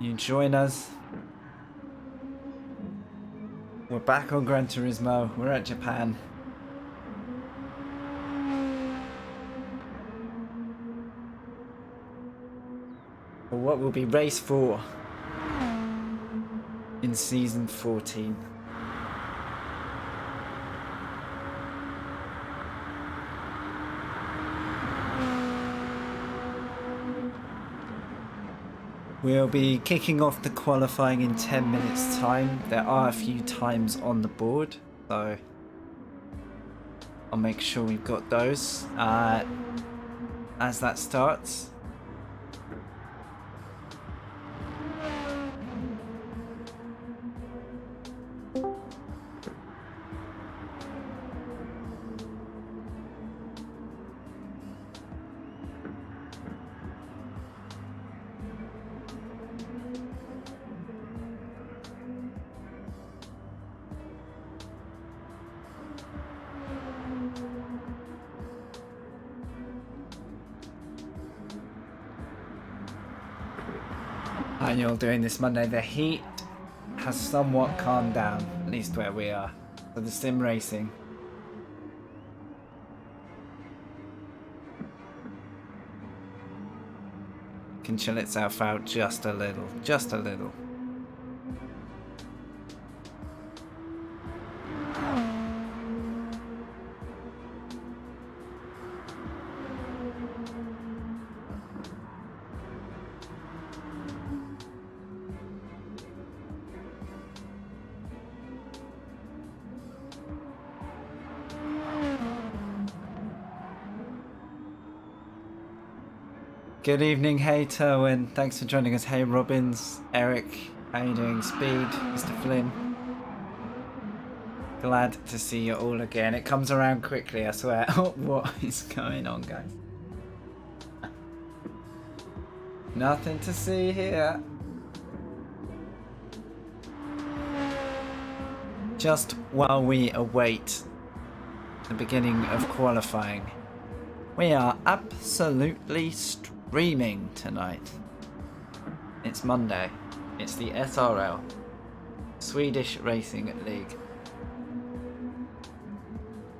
You join us. We're back on Gran Turismo. We're at Japan. For what will be race 4 in season 14. We'll be kicking off the qualifying in 10 minutes time. There are a few times on the board, so I'll make sure we've got those as that starts. And you're doing this Monday. The heat has somewhat calmed down, at least where we are, for the sim racing. Can chill itself out just a little, just a little. Good evening, hey Terwin. Thanks for joining us. Hey Robbins, Eric, how you doing? Speed, Mr. Flynn. Glad to see you all again. It comes around quickly, I swear. Oh, what is going on, guys? Nothing to see here. Just while we await the beginning of qualifying, we are absolutely streaming tonight. It's Monday. It's the SRL, Swedish Racing League.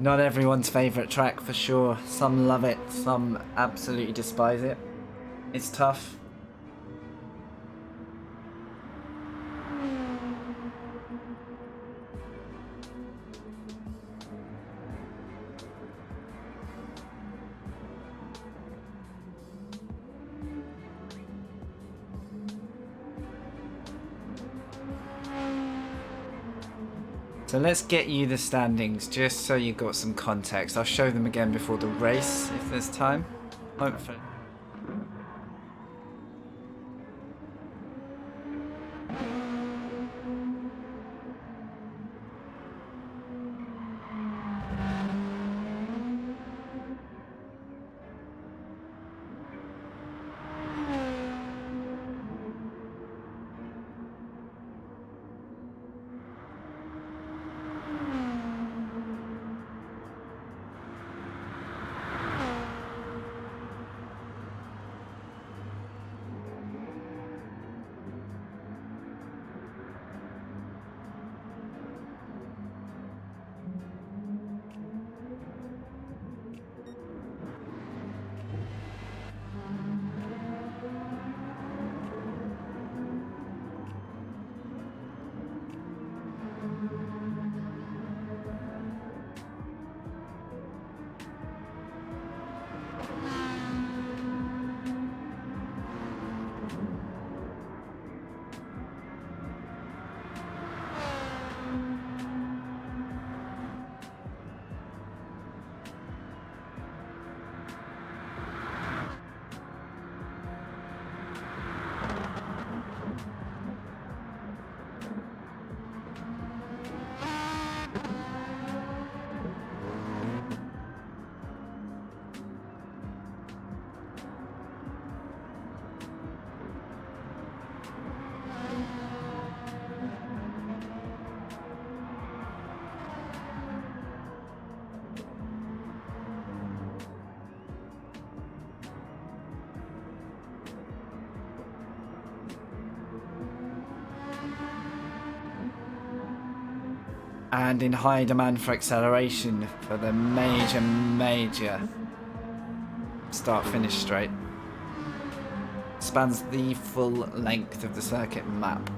Not everyone's favourite track for sure. Some love it, some absolutely despise it. It's tough. So let's get you the standings, just so you've got some context. I'll show them again before the race, if there's time. Hopefully. and in high demand for acceleration for the major start-finish straight. Spans the full length of the circuit map.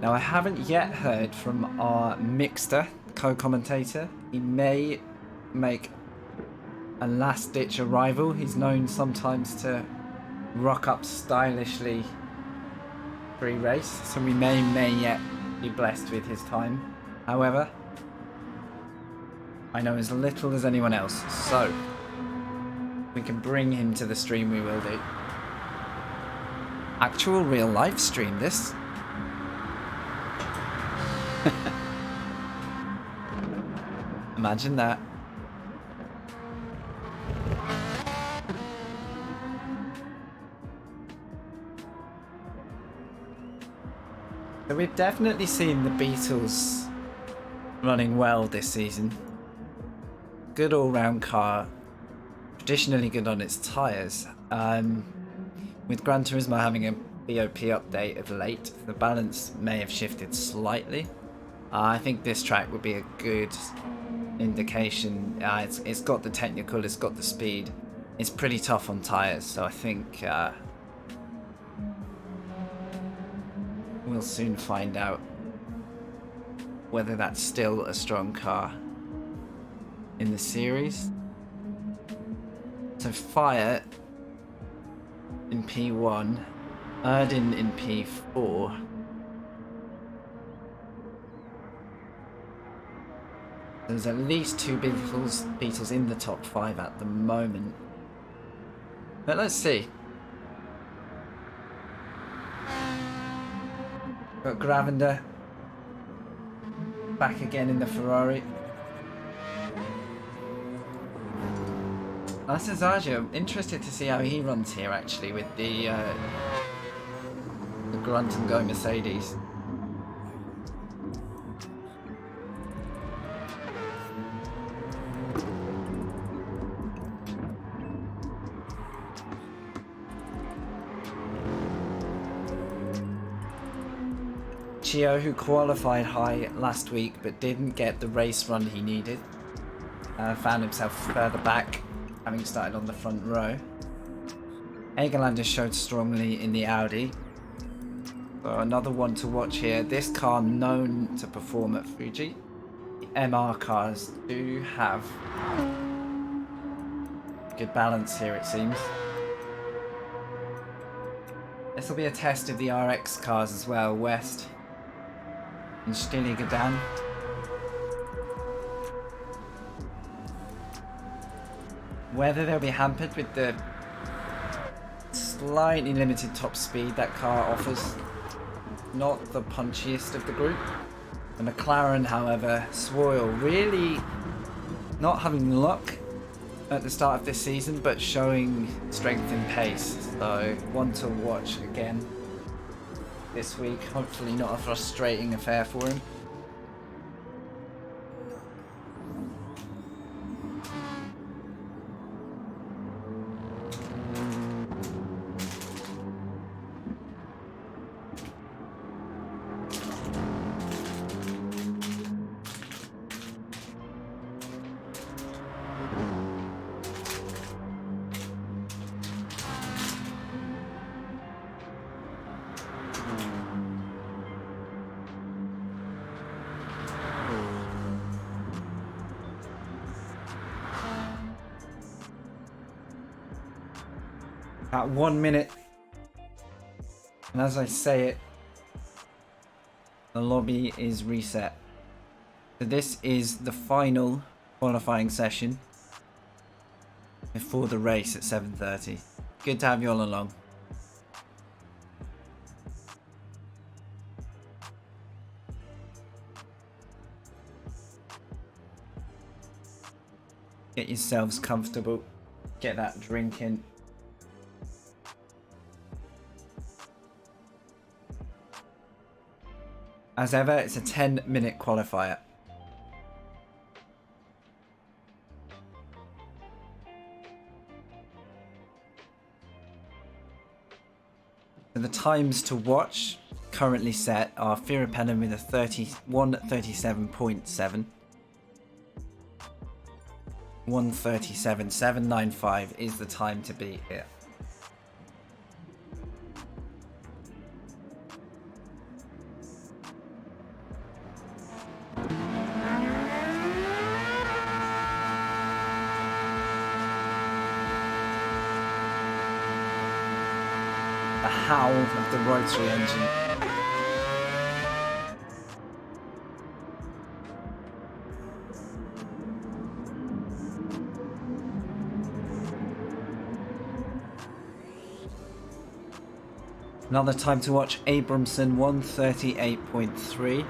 Now, I haven't yet heard from our Mixter co-commentator. He may make a last-ditch arrival. He's known sometimes to rock up stylishly pre-race, so we may yet be blessed with his time. However, I know as little as anyone else, so we can bring him to the stream. We will do. Actual real life stream this. Imagine that. So we've definitely seen the Beetles running well this season. Good all-round car, traditionally good on its tyres. With Gran Turismo having a BOP update of late, the balance may have shifted slightly. I think this track would be a good indication. It's got the technical, it's got the speed. It's pretty tough on tyres, so I think we'll soon find out whether that's still a strong car in the series. So Fire in P1, Erdin in P4. There's at least two Beetles in the top 5 at the moment. But let's see. Got Gravender back again in the Ferrari. SSGr3, I'm interested to see how he runs here actually with the grunt and go Mercedes. Chio, who qualified high last week but didn't get the race run he needed, found himself further back, having started on the front row. Egerlander showed strongly in the Audi. So another one to watch here. This car known to perform at Fuji. The MR cars do have good balance here, it seems. This will be a test of the RX cars as well. West and Stili Gadan. Whether they'll be hampered with the slightly limited top speed that car offers. Not the punchiest of the group. The McLaren, however, Swoyle really not having luck at the start of this season, but showing strength and pace. So one to watch again this week. Hopefully not a frustrating affair for him. At 1 minute, and as I say it, the lobby is reset. So this is the final qualifying session before the race at 7:30. Good to have you all along. Get yourselves comfortable, get that drink in. As ever, it's a 10-minute qualifier. So the times to watch currently set are Firapenem with a 1:37.7. 1:37.795 is the time to be here. The howl of the rotary engine. Another time to watch, Abramson 1:38.3.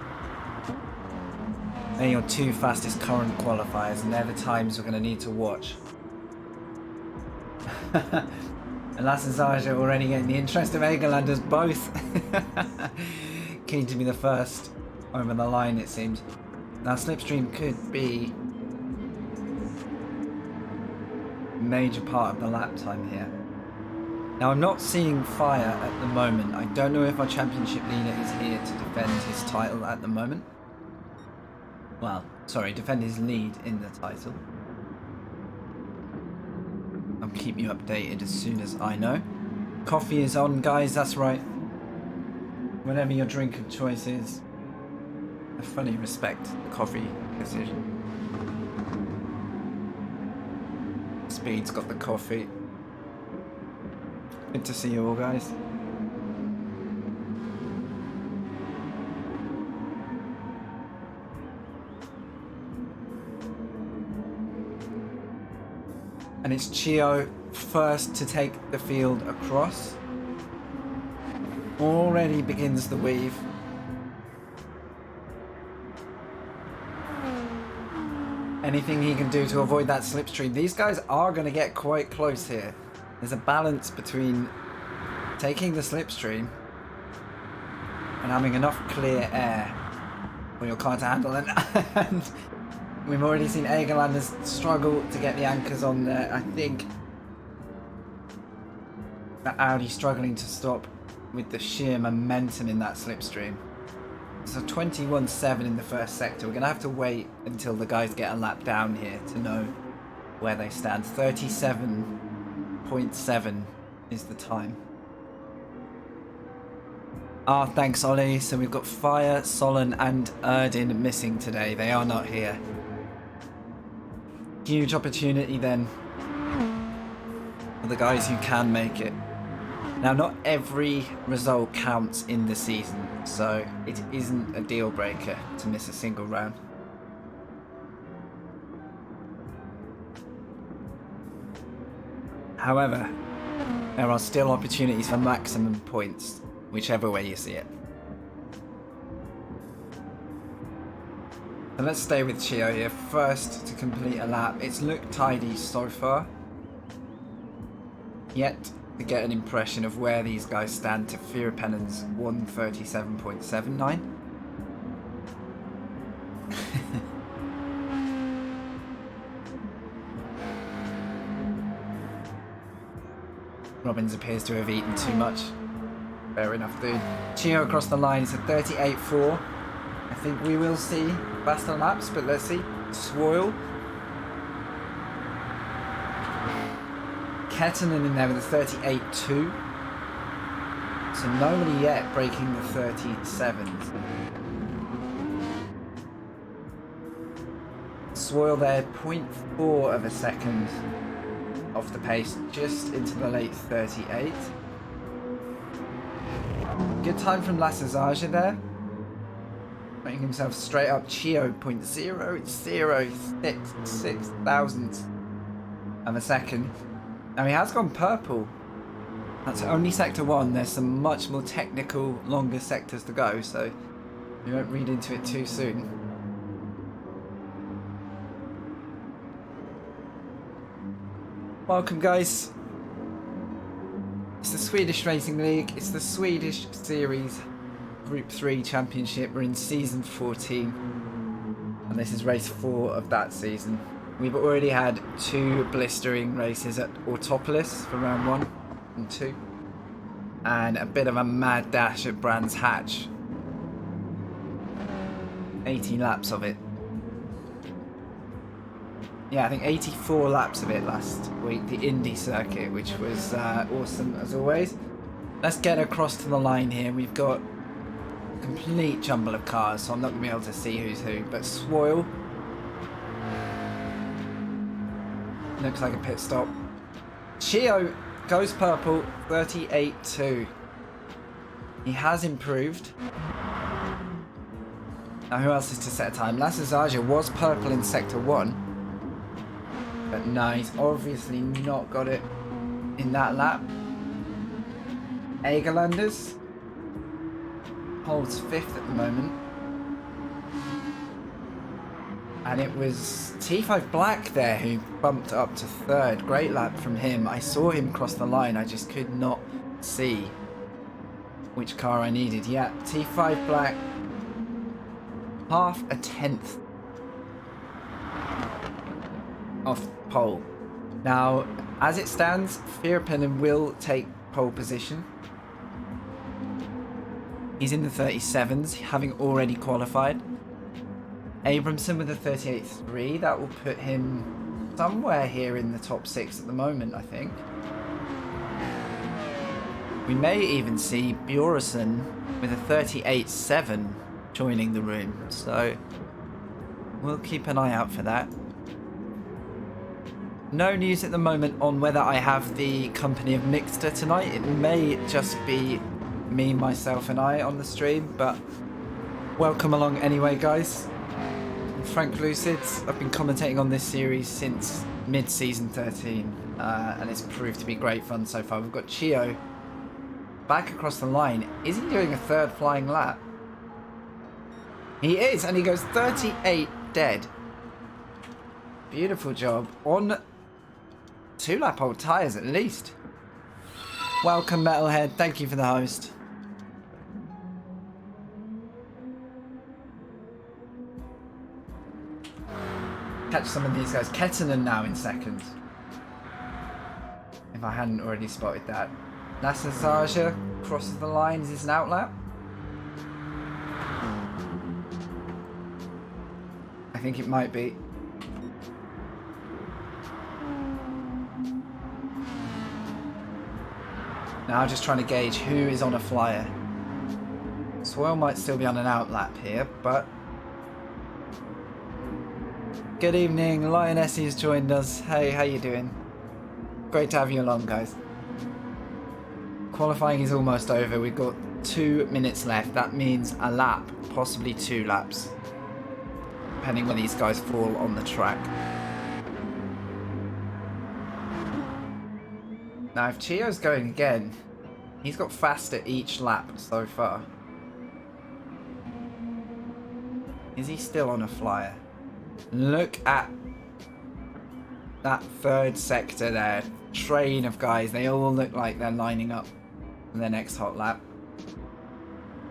They're your two fastest current qualifiers, and they're the times we're going to need to watch. And SSGr3 already getting the interest of Egerlanders both. Keen to be the first over the line, it seems. Now slipstream could be a major part of the lap time here. Now I'm not seeing fire at the moment. I don't know if our championship leader is here to defend his title at the moment. Well, sorry, defend his lead in the title. I'll keep you updated as soon as I know. Coffee is on, guys, that's right. Whatever your drink of choice is, I fully respect the coffee decision. Speed's got the coffee. Good to see you all, guys. And it's Chio first to take the field across. Already begins the weave. Anything he can do to avoid that slipstream. These guys are going to get quite close here. There's a balance between taking the slipstream and having enough clear air for your car to handle it. And we've already seen Egerlanders struggle to get the anchors on there. I think that Audi struggling to stop with the sheer momentum in that slipstream. So 21.7 in the first sector. We're going to have to wait until the guys get a lap down here to know where they stand. 37.7 is the time. Ah, thanks Ollie. So we've got Fire, Solon and Erdin missing today. They are not here. Huge opportunity then for the guys who can make it. Now, not every result counts in the season, so it isn't a deal breaker to miss a single round. However, there are still opportunities for maximum points, whichever way you see it. So let's stay with Chio here, first to complete a lap. It's looked tidy so far, yet to get an impression of where these guys stand to Firapenen's 1:37.79. Robbins appears to have eaten too much. Fair enough, dude. Chio across the line is a 38.4. I think we will see faster laps, but let's see. Swoyle. Kettinen in there with a 38.2. So nobody yet breaking the 37s. Swoyle there, 0.4 of a second off the pace, just into the late 38. Good time from SSGr3 there. Making himself straight up. Chio 0.0066 thousandths of a second. Now he has gone purple. That's only sector 1. There's some much more technical, longer sectors to go, so you won't read into it too soon. Welcome, guys. It's the Swedish Racing League. It's the Swedish Series Group 3 Championship. We're in season 14, and this is race 4 of that season. We've already had 2 blistering races at Autopolis for round 1 and 2, and a bit of a mad dash at Brands Hatch. 80 laps of it. Yeah, I think 84 laps of it last week, the Indy circuit, which was awesome as always. Let's get across to the line here. We've got a complete jumble of cars, so I'm not going to be able to see who's who. But Swoyle looks like a pit stop. Chio goes purple, 38.2. He has improved. Now who else is to set a time? Lassazaja was purple in Sector 1. But no, he's obviously not got it in that lap. Egerlanders holds 5th at the moment. And it was T5 Black there who bumped up to 3rd. Great lap from him. I saw him cross the line. I just could not see which car I needed. Yeah, T5 Black, half a 10th off pole. Now, as it stands, Fierpenen will take pole position. He's in the 37s, having already qualified. Abramson with a 38.3, that will put him somewhere here in the top 6 at the moment, I think. We may even see Bjornsson with a 38.7 joining the room, so we'll keep an eye out for that. No news at the moment on whether I have the company of Mixter tonight. It may just be me, myself and I on the stream, but welcome along anyway, guys. FrankLucid's. I've been commentating on this series since mid-season 13, and it's proved to be great fun so far. We've got Chio back across the line. Is he doing a 3rd flying lap? He is, and he goes 38 dead. Beautiful job on 2-lap old tyres at least. Welcome, Metalhead. Thank you for the host. Catch some of these guys. Kettinen now in 2nd. If I hadn't already spotted that. Lassazaja crosses the line. Is this an outlap? I think it might be. Now just trying to gauge who is on a flyer. Swoyle might still be on an outlap here, but... Good evening, Lioness has joined us. Hey, how you doing? Great to have you along, guys. Qualifying is almost over. We've got 2 minutes left. That means a lap, possibly 2 laps, depending where these guys fall on the track. Now, if Chio's going again, he's got faster each lap so far. Is he still on a flyer? Look at that 3rd sector there. Train of guys. They all look like they're lining up for their next hot lap.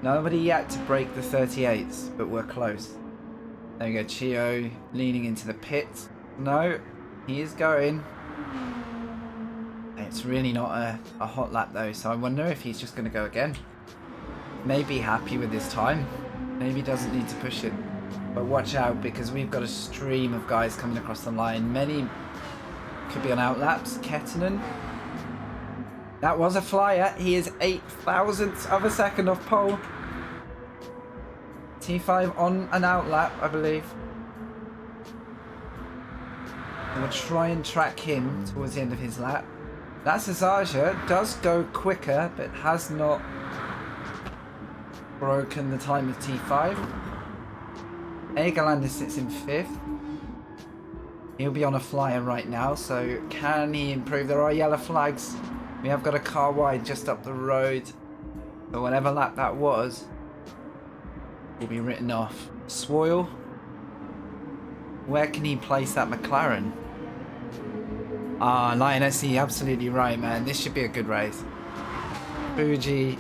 Nobody yet to break the 38s, but we're close. There we go. Chio leaning into the pit. No, he is going. It's really not a hot lap though, so I wonder if he's just going to go again. Maybe happy with his time. Maybe doesn't need to push it. But watch out, because we've got a stream of guys coming across the line. Many could be on outlaps. Kettinen. That was a flyer. He is 0.08 of a second off pole. T5 on an outlap, I believe. And we'll try and track him towards the end of his lap. Lassazaja does go quicker, but has not broken the time of T5. Egerlander sits in 5th. He'll be on a flyer right now, so can he improve? There are yellow flags. We have got a car wide just up the road. So whatever lap that was will be written off. Swoyle. Where can he place that McLaren? Ah, Lioness, absolutely right, man. This should be a good race. Fuji.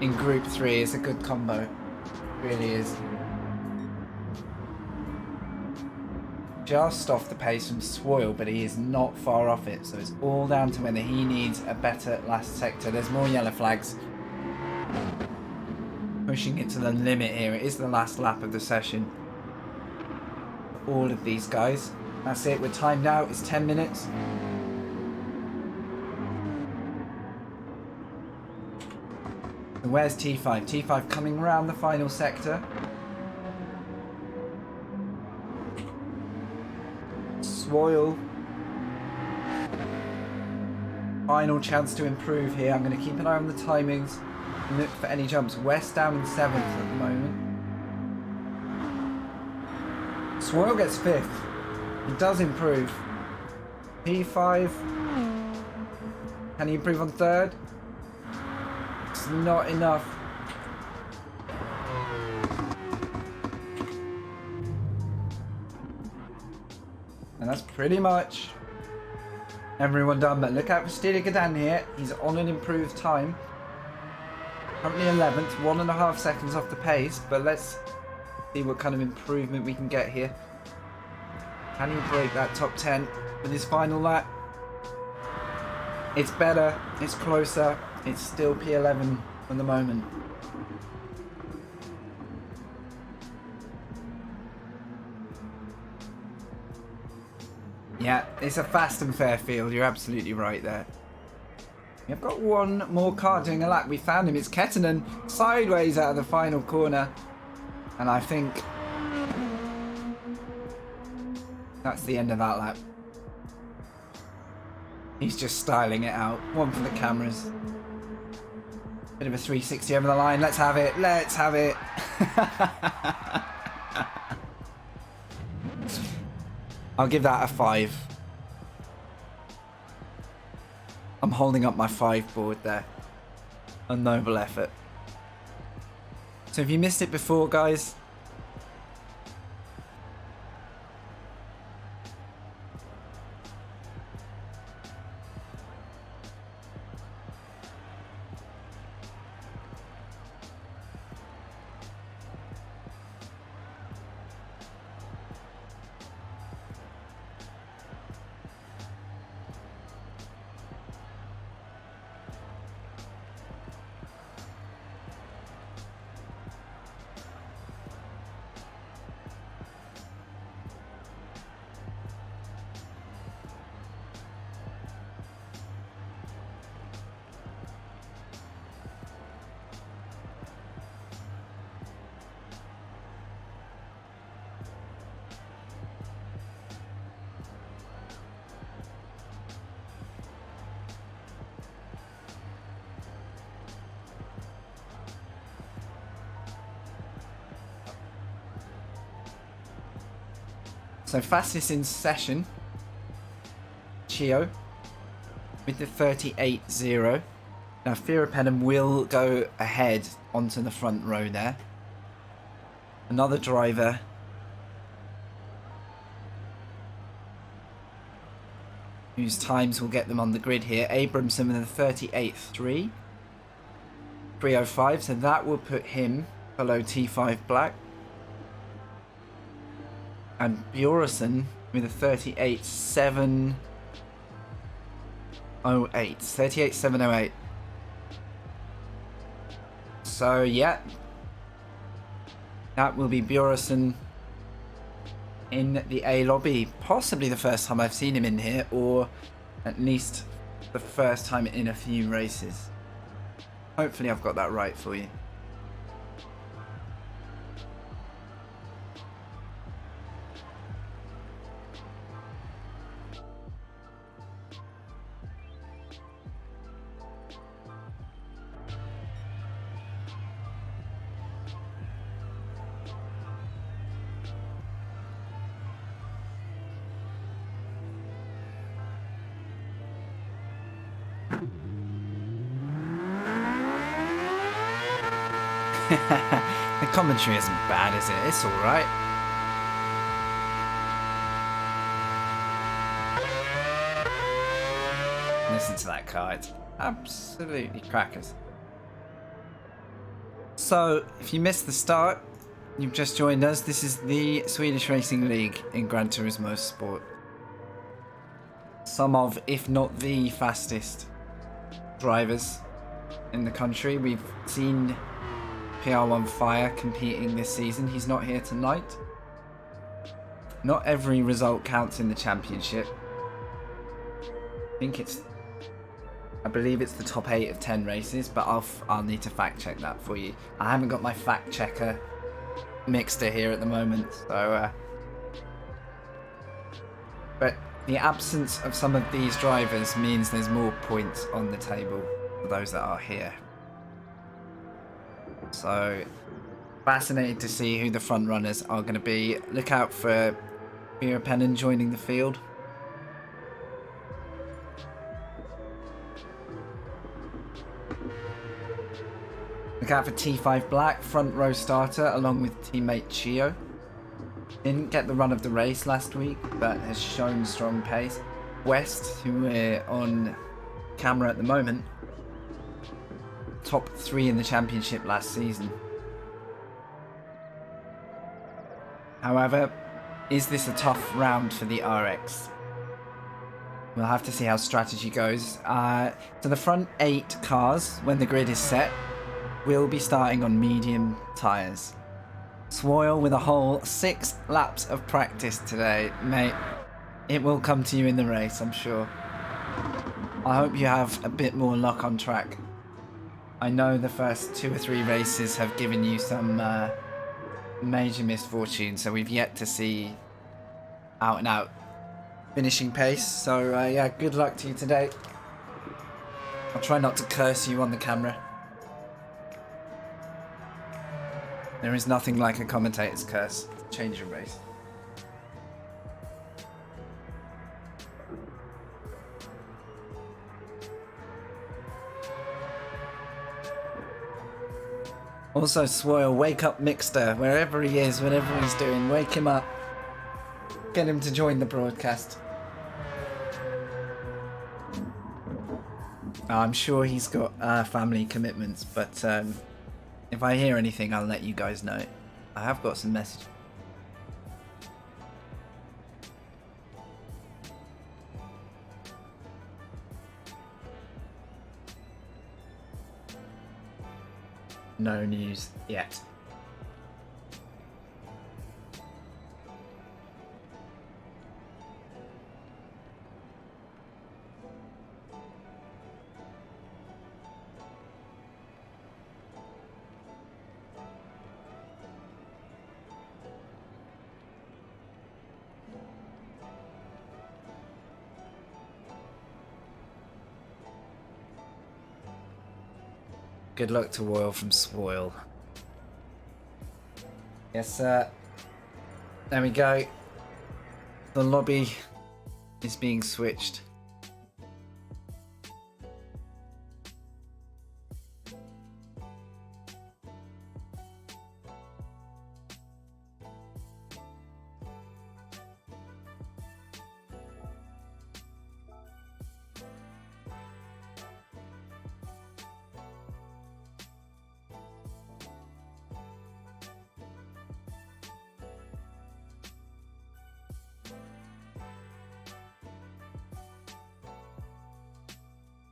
in Group 3 is a good combo. It really is. Just off the pace from Swoyle, but he is not far off it. So it's all down to whether he needs a better last sector. There's more yellow flags. Pushing it to the limit here. It is the last lap of the session. All of these guys. That's it. We're timed out. It's 10 minutes. So where's T5? T5 coming around the final sector. Swoyle. Final chance to improve here. I'm going to keep an eye on the timings and look for any jumps. West down in 7th at the moment. Swoyle gets 5th. He does improve. P5. Can he improve on 3rd? It's not enough. And that's pretty much everyone done. But look out for Gadan here. He's on an improved time. Currently 11th, 1.5 seconds off the pace. But let's see what kind of improvement we can get here. Can he break that top 10 with his final lap? It's better. It's closer. It's still P11 at the moment. Yeah, it's a fast and fair field. You're absolutely right there. We've got one more car doing a lap. We found him. It's Kettinen sideways out of the final corner. And I think that's the end of that lap. He's just styling it out. One for the cameras. Bit of a 360 over the line. Let's have it. Let's have it. I'll give that a 5. I'm holding up my 5 board there. A noble effort. So if you missed it before, guys, so fastest in session, Chio with the 38.0. Now Firapenham will go ahead onto the front row there. Another driver whose times will get them on the grid here. Abramson with a 38.3. 305, so that will put him below T5 Black. And Bjornsson with a 38.708. 38.708. So yeah, that will be Bjornsson in the A lobby. Possibly the first time I've seen him in here, or at least the first time in a few races. Hopefully I've got that right for you. The commentary isn't bad, is it? It's alright. Listen to that car, it's absolutely crackers. So, if you missed the start, you've just joined us. This is the Swedish Racing League in Gran Turismo Sport. Some of, if not the fastest drivers in the country. We've seen PR1 Fire competing this season. He's not here tonight. Not every result counts in the championship. I believe it's the top 8 of 10 races, but I'll need to fact check that for you. I haven't got my fact checker mixer here at the moment, so but the absence of some of these drivers means there's more points on the table for those that are here. So fascinated to see who the front runners are going to be. Look out for Vera Pennon joining the field. Look out for T5 Black, front row starter, along with teammate Chio. Didn't get the run of the race last week, but has shown strong pace. West, who we're on camera at the moment, top 3 in the championship last season. However, is this a tough round for the RX? We'll have to see how strategy goes. So the front 8 cars, when the grid is set, will be starting on medium tyres. Swoyle with a whole 6 laps of practice today. Mate, it will come to you in the race, I'm sure. I hope you have a bit more luck on track. I know the first 2 or 3 races have given you some major misfortune, so we've yet to see out and out finishing pace. So yeah, good luck to you today. I'll try not to curse you on the camera. There is nothing like a commentator's curse to change a race. Also, Swoyle, wake up Mixter, wherever he is, whatever he's doing, wake him up. Get him to join the broadcast. I'm sure he's got family commitments, but if I hear anything, I'll let you guys know. I have got some messages. No news yet. Good luck to Royal from Swoyle. Yes, there we go. The lobby is being switched.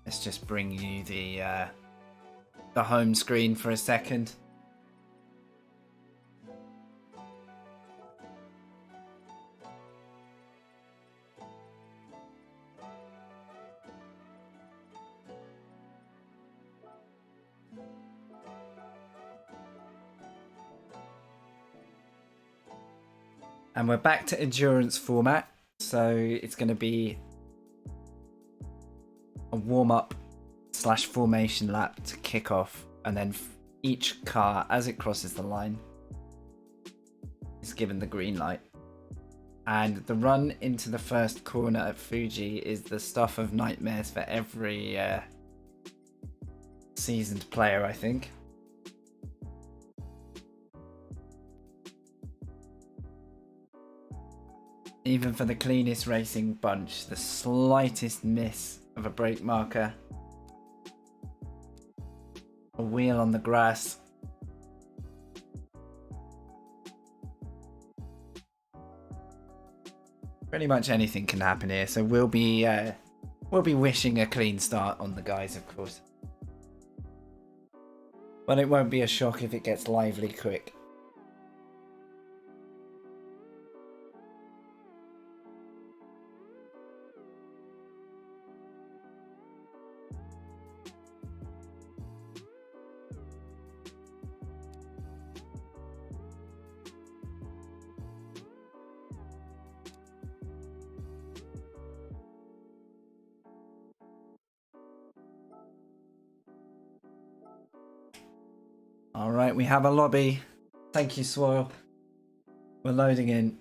Let's just bring you the home screen for a second. And we're back to endurance format, so it's going to be a warm-up / formation lap to kick off, and then each car, as it crosses the line, is given the green light. And the run into the first corner at Fuji is the stuff of nightmares for every seasoned player, I think. Even for the cleanest racing bunch, the slightest miss of a brake marker, a wheel on the grass, Pretty much anything can happen here, so we'll be wishing a clean start on the guys, of course. But it won't be a shock if it gets lively quick. Alright, we have a lobby. Thank you, Swoil. We're loading in.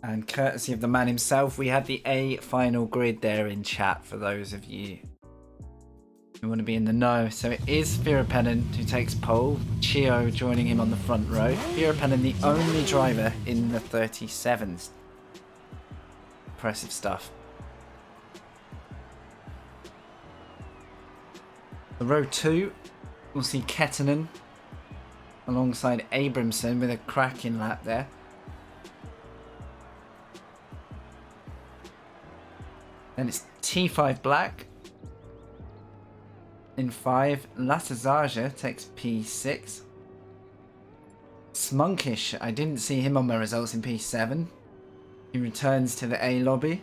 And courtesy of the man himself, we had the A final grid there in chat for those of you who want to be in the know. So it is Firapenin who takes pole. Chio joining him on the front row. Firapenin the only driver in the 37s. Impressive stuff. The row 2, we'll see Kettinen alongside Abramson with a cracking lap there. Then it's T5 Black. In 5, Lasazarja takes P6. Smunkish, I didn't see him on my results in P7. He returns to the A lobby.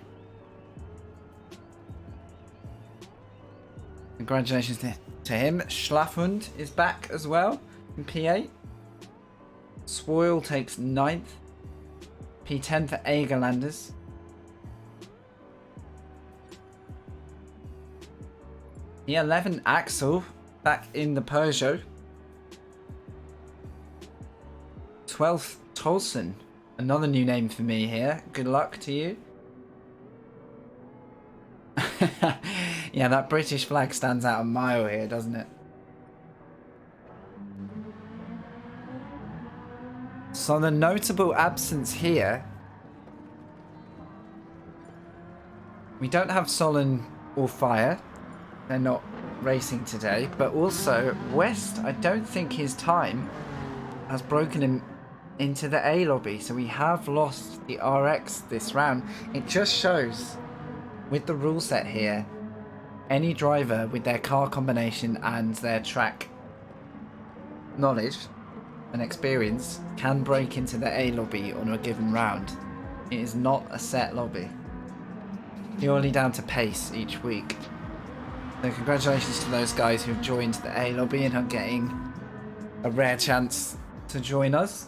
Congratulations to him. Schlafhund is back as well in P8. Swoil takes 9th. P10 for Egerlanders. P11 Axel back in the Peugeot. 12th Tolson, another new name for me here. Good luck to you. Yeah, that British flag stands out a mile here, doesn't it? So the notable absence here, we don't have Solon or Fire. They're not racing today, but also West, I don't think his time has broken him into the A lobby, so we have lost the RX this round. It just shows with the rule set here, any driver with their car combination and their track knowledge and experience can break into the A lobby on a given round. It is not a set lobby, purely down to pace each week. So congratulations to those guys who've joined the A lobby and are getting a rare chance to join us.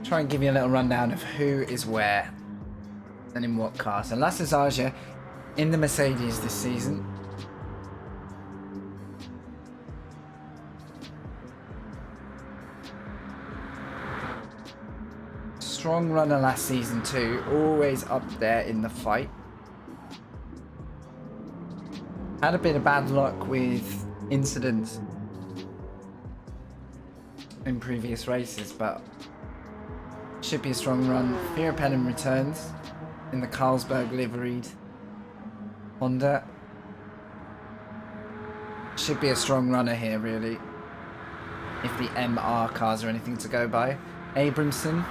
Try and give you a little rundown of who is where and in what car. So Lasazarja in the Mercedes this season. Strong runner last season too, always up there in the fight. Had a bit of bad luck with incidents in previous races, but should be a strong run. Firapenin returns in the Carlsberg liveried Honda. Should be a strong runner here, really, if the MR cars are anything to go by. Abramson.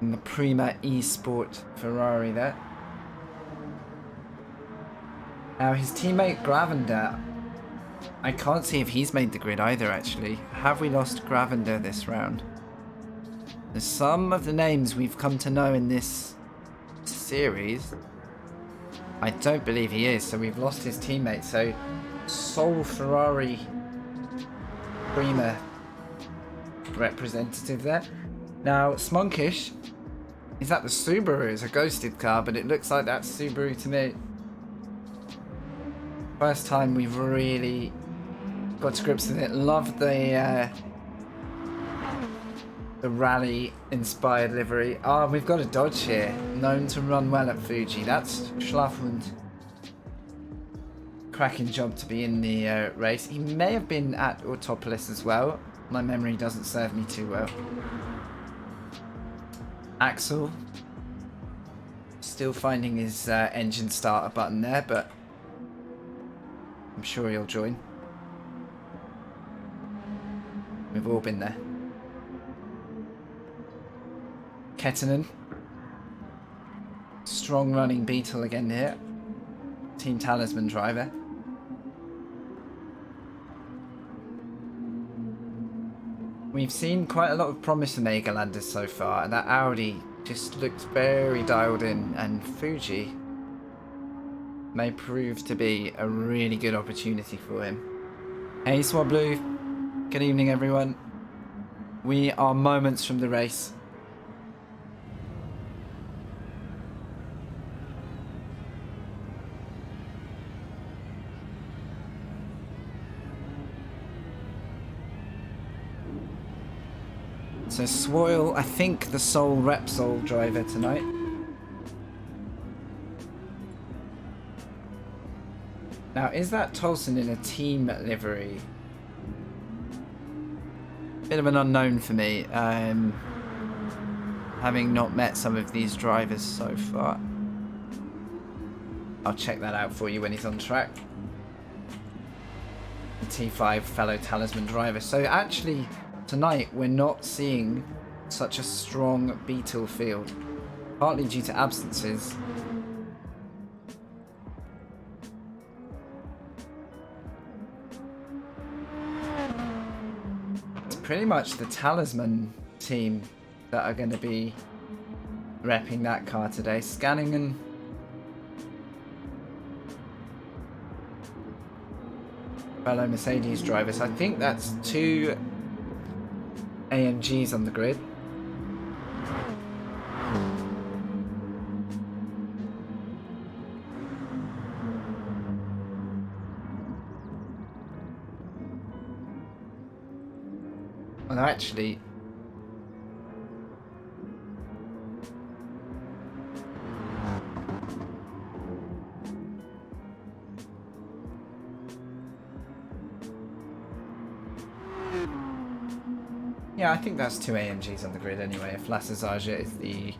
And the Prima eSport Ferrari there. Now his teammate Gravender, I can't see if he's made the grid either actually. Have we lost Gravender this round? There's some of the names we've come to know in this series. I don't believe he is, so we've lost his teammate. So sole Ferrari Prima representative there. Now Smunkish is at the Subaru. It's a ghosted car, but it looks like that's Subaru to me. First time we've really got to grips with it. Love the The rally-inspired livery. Ah, we've got a Dodge here. Known to run well at Fuji. That's Schlafmund. Cracking job to be in the race. He may have been at Autopolis as well. My memory doesn't serve me too well. Axel. Still finding his engine starter button there, but I'm sure he'll join. We've all been there. Kettinen. Strong running Beetle again here. Team Talisman driver. We've seen quite a lot of promise in Egerlanders so far, and that Audi just looks very dialed in, and Fuji may prove to be a really good opportunity for him. Hey Swablu, good evening everyone. We are moments from the race. So Swoyle, I think the sole Repsol driver tonight. Now, is that Tolson in a team livery? Bit of an unknown for me, having not met some of these drivers so far. I'll check that out for you when he's on track. The T5 fellow Talisman driver. So actually, tonight we're not seeing such a strong Beetle field, partly due to absences. It's pretty much the Talisman team that are going to be repping that car today. Scanning and fellow Mercedes drivers. I think that's two AMGs on the grid. Well, actually, yeah, I think that's two AMGs on the grid anyway, if Lassazaja is the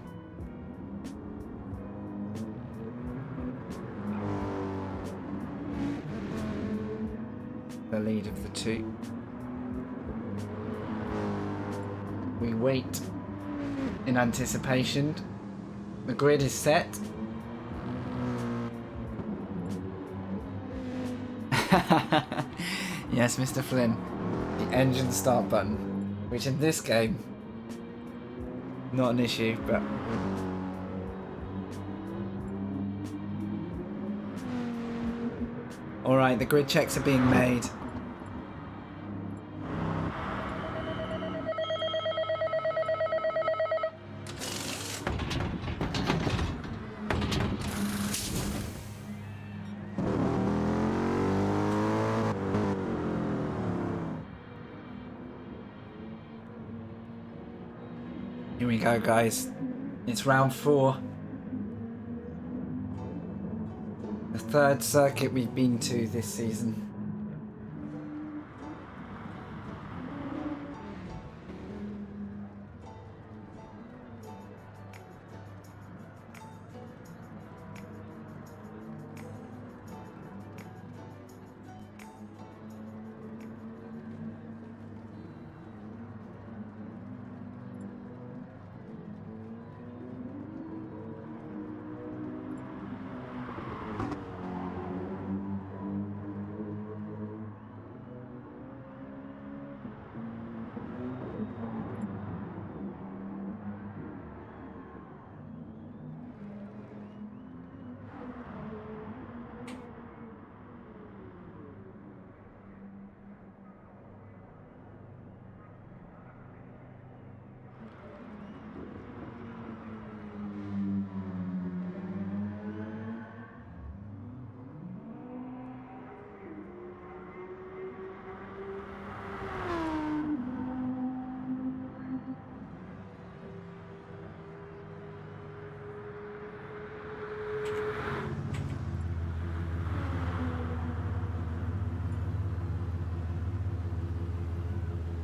lead of the two. We wait in anticipation. The grid is set. Yes, Mr. Flynn. The engine start button. Which in this game, not an issue, but alright, the grid checks are being made. Here we go, guys. It's round 4. The third circuit we've been to this season.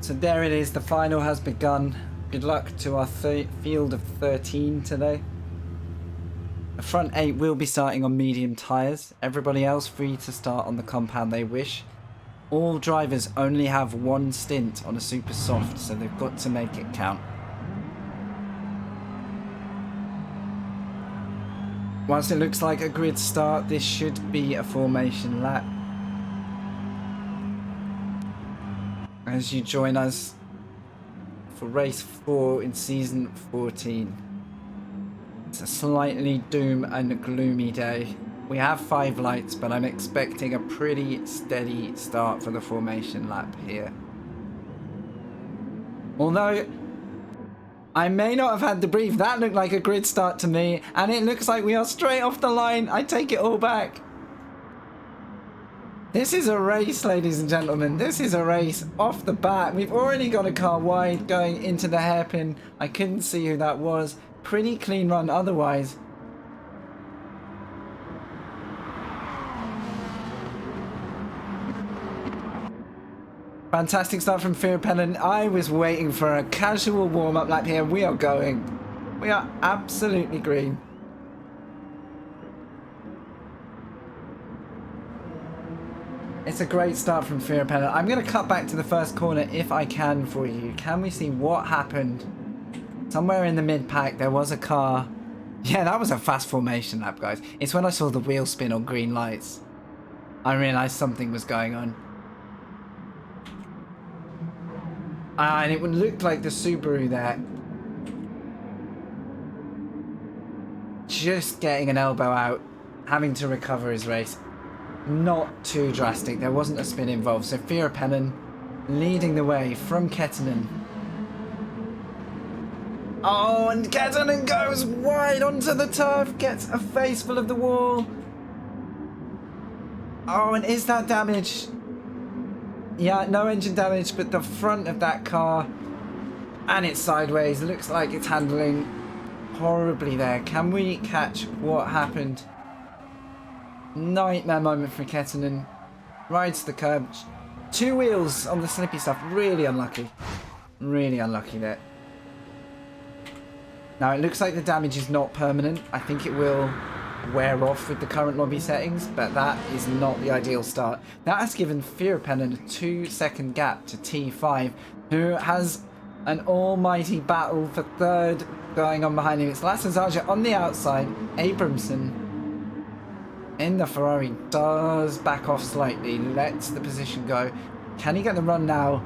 So there it is, the final has begun. Good luck to our field of 13 today. The front 8 will be starting on medium tyres. Everybody else free to start on the compound they wish. All drivers only have one stint on a super soft, so they've got to make it count. Whilst it looks like a grid start, this should be a formation lap. As you join us for race 4 in season 14. It's a slightly doom and gloomy day. We have 5 lights, but I'm expecting a pretty steady start for the formation lap here. Although I may not have had the brief, that looked like a grid start to me, and it looks like we are straight off the line. I take it all back. This is a race, ladies and gentlemen. This is a race off the bat. We've already got a car wide going into the hairpin. I couldn't see who that was. Pretty clean run otherwise. Fantastic start from Firepellen. I was waiting for a casual warm-up lap here. We are going. We are absolutely green. It's a great start from Firepellen. I'm going to cut back to the first corner if I can for you. Can we see what happened? Somewhere in the mid-pack there was a car. Yeah, that was a fast formation lap, guys. It's when I saw the wheel spin on green lights I realised something was going on. And it would look like the Subaru there just getting an elbow out, having to recover his race. Not too drastic. There wasn't a spin involved. So Firepellen leading the way from Kettinen. Oh, and Kettinen goes wide onto the turf, gets a face full of the wall. Oh, and is that damage? Yeah, no engine damage, but the front of that car, and it's sideways. Looks like it's handling horribly there. Can we catch what happened? Nightmare moment for Kettinen. Rides the curb. 2 wheels on the slippy stuff. Really unlucky. Really unlucky there. Now it looks like the damage is not permanent. I think it will wear off with the current lobby settings, but that is not the ideal start. That has given Firepellen a 2-second gap to T5, who has an almighty battle for 3rd going on behind him. It's Lassazaja on the outside. Abramson in the Ferrari does back off slightly, lets the position go. Can he get the run now?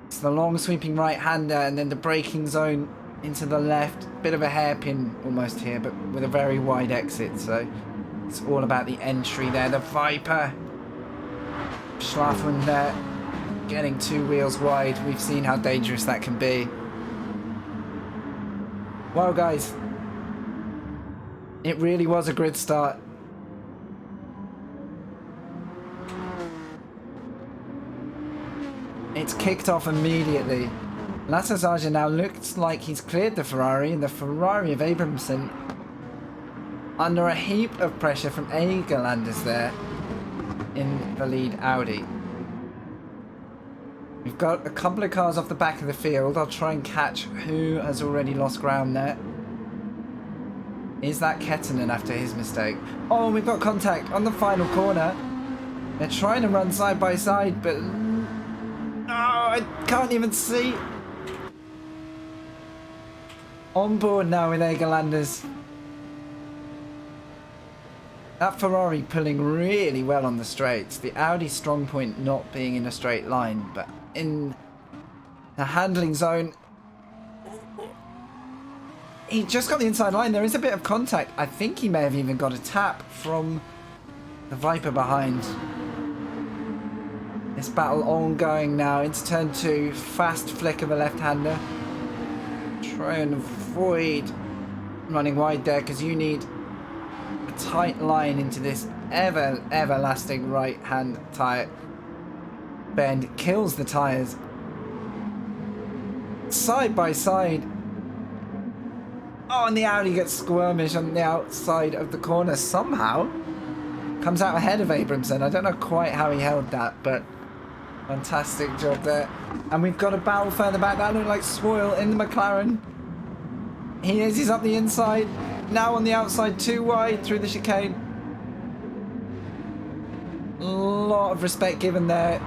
It's the long sweeping right hander and then the braking zone into the left. Bit of a hairpin almost here, but with a very wide exit, so it's all about the entry there. The Viper. Schlafman there getting 2 wheels wide. We've seen how dangerous that can be. Well, guys, it really was a grid start. It's kicked off immediately. Lassazaja now looks like he's cleared the Ferrari, and the Ferrari of Abramson under a heap of pressure from Egerlanders there in the lead Audi. We've got a couple of cars off the back of the field. I'll try and catch who has already lost ground there. Is that Kettinen after his mistake? Oh, we've got contact on the final corner. They're trying to run side by side, but no, I can't even see. On board now with Egerlanders. That Ferrari pulling really well on the straights. The Audi strong point not being in a straight line, but in the handling zone, he just got the inside line. There is a bit of contact. I think he may have even got a tap from the Viper behind. This battle ongoing now into turn 2. Fast flick of a left-hander. Try and avoid running wide there, because you need a tight line into this everlasting right-hand tyre bend. Kills the tyres. Side by side. Oh, and the Audi gets squirmish on the outside of the corner somehow. Comes out ahead of Abramson. I don't know quite how he held that, but Fantastic job there. And we've got a battle further back. That looked like Swoyle in the McLaren. He's up the inside. Now on the outside, too wide through the chicane. A lot of respect given there.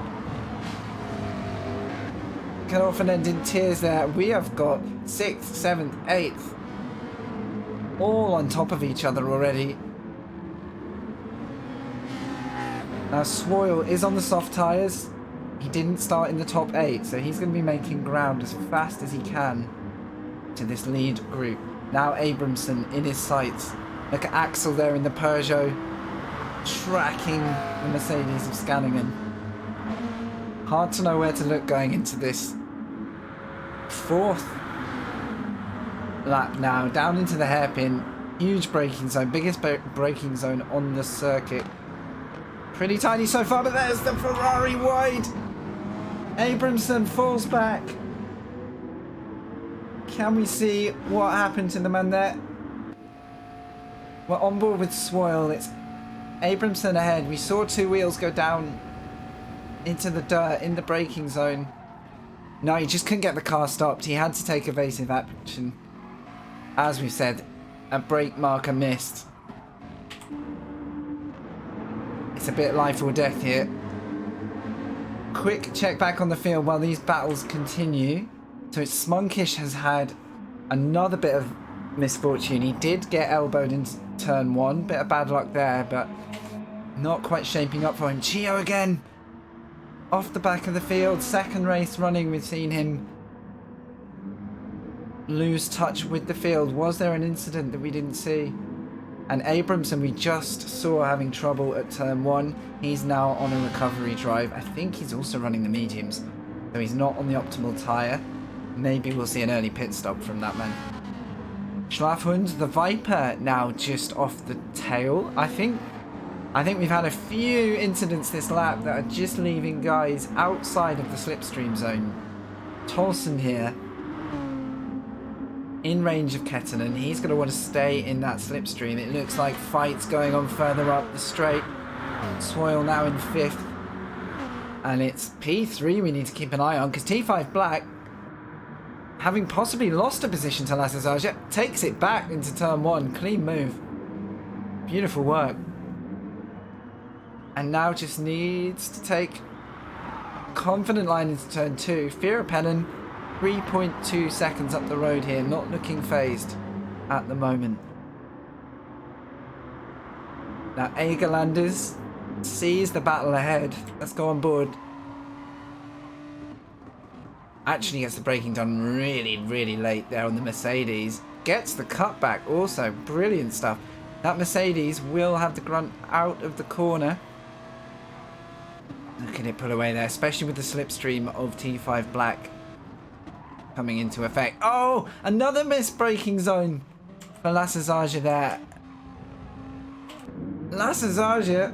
Can often end in tears there. We have got 6th, 7th, 8th. All on top of each other already. Now Swoyle is on the soft tyres. He didn't start in the top 8, so he's going to be making ground as fast as he can to this lead group. Now Abramson in his sights. Look at Axel there in the Peugeot, tracking the Mercedes of Scanningen. Hard to know where to look going into this 4th lap now. Down into the hairpin. Huge braking zone. Biggest braking zone on the circuit. Pretty tiny so far, but there's the Ferrari wide. Abramson falls back. Can we see what happened to the man there? We're on board with Swoyle. It's Abramson ahead. We saw 2 wheels go down into the dirt in the braking zone. No, he just couldn't get the car stopped. He had to take evasive action. As we said, a brake marker missed. It's a bit life or death here. Quick check back on the field while these battles continue. So it's Smunkish has had another bit of misfortune. He did get elbowed in turn 1. Bit of bad luck there, but not quite shaping up for him. Chio again. Off the back of the field. 2nd race running. We've seen him lose touch with the field. Was there an incident that we didn't see? And Abramson we just saw having trouble at turn 1. He's now on a recovery drive. I think he's also running the mediums, so he's not on the optimal tyre. Maybe we'll see an early pit stop from that man. Schlafhund, the Viper, now just off the tail. I think we've had a few incidents this lap that are just leaving guys outside of the slipstream zone. Tolson here, in range of Kettenen. He's going to want to stay in that slipstream. It looks like fights going on further up the straight. Swoyle now in 5th. And it's P3 we need to keep an eye on, because T5 Black, having possibly lost a position to Lassazaja, takes it back into turn 1. Clean move. Beautiful work. And now just needs to take confident line into turn 2. Firapennen, 3.2 seconds up the road here, not looking phased at the moment. Now Egerlanders sees the battle ahead. Let's go on board. Actually gets the braking done really late there on the Mercedes. Gets the cutback also. Brilliant stuff. That Mercedes will have the grunt out of the corner. Look at it pull away there, especially with the slipstream of T5 Black coming into effect. Oh, another missed braking zone for Lassazaja there. Lassazaja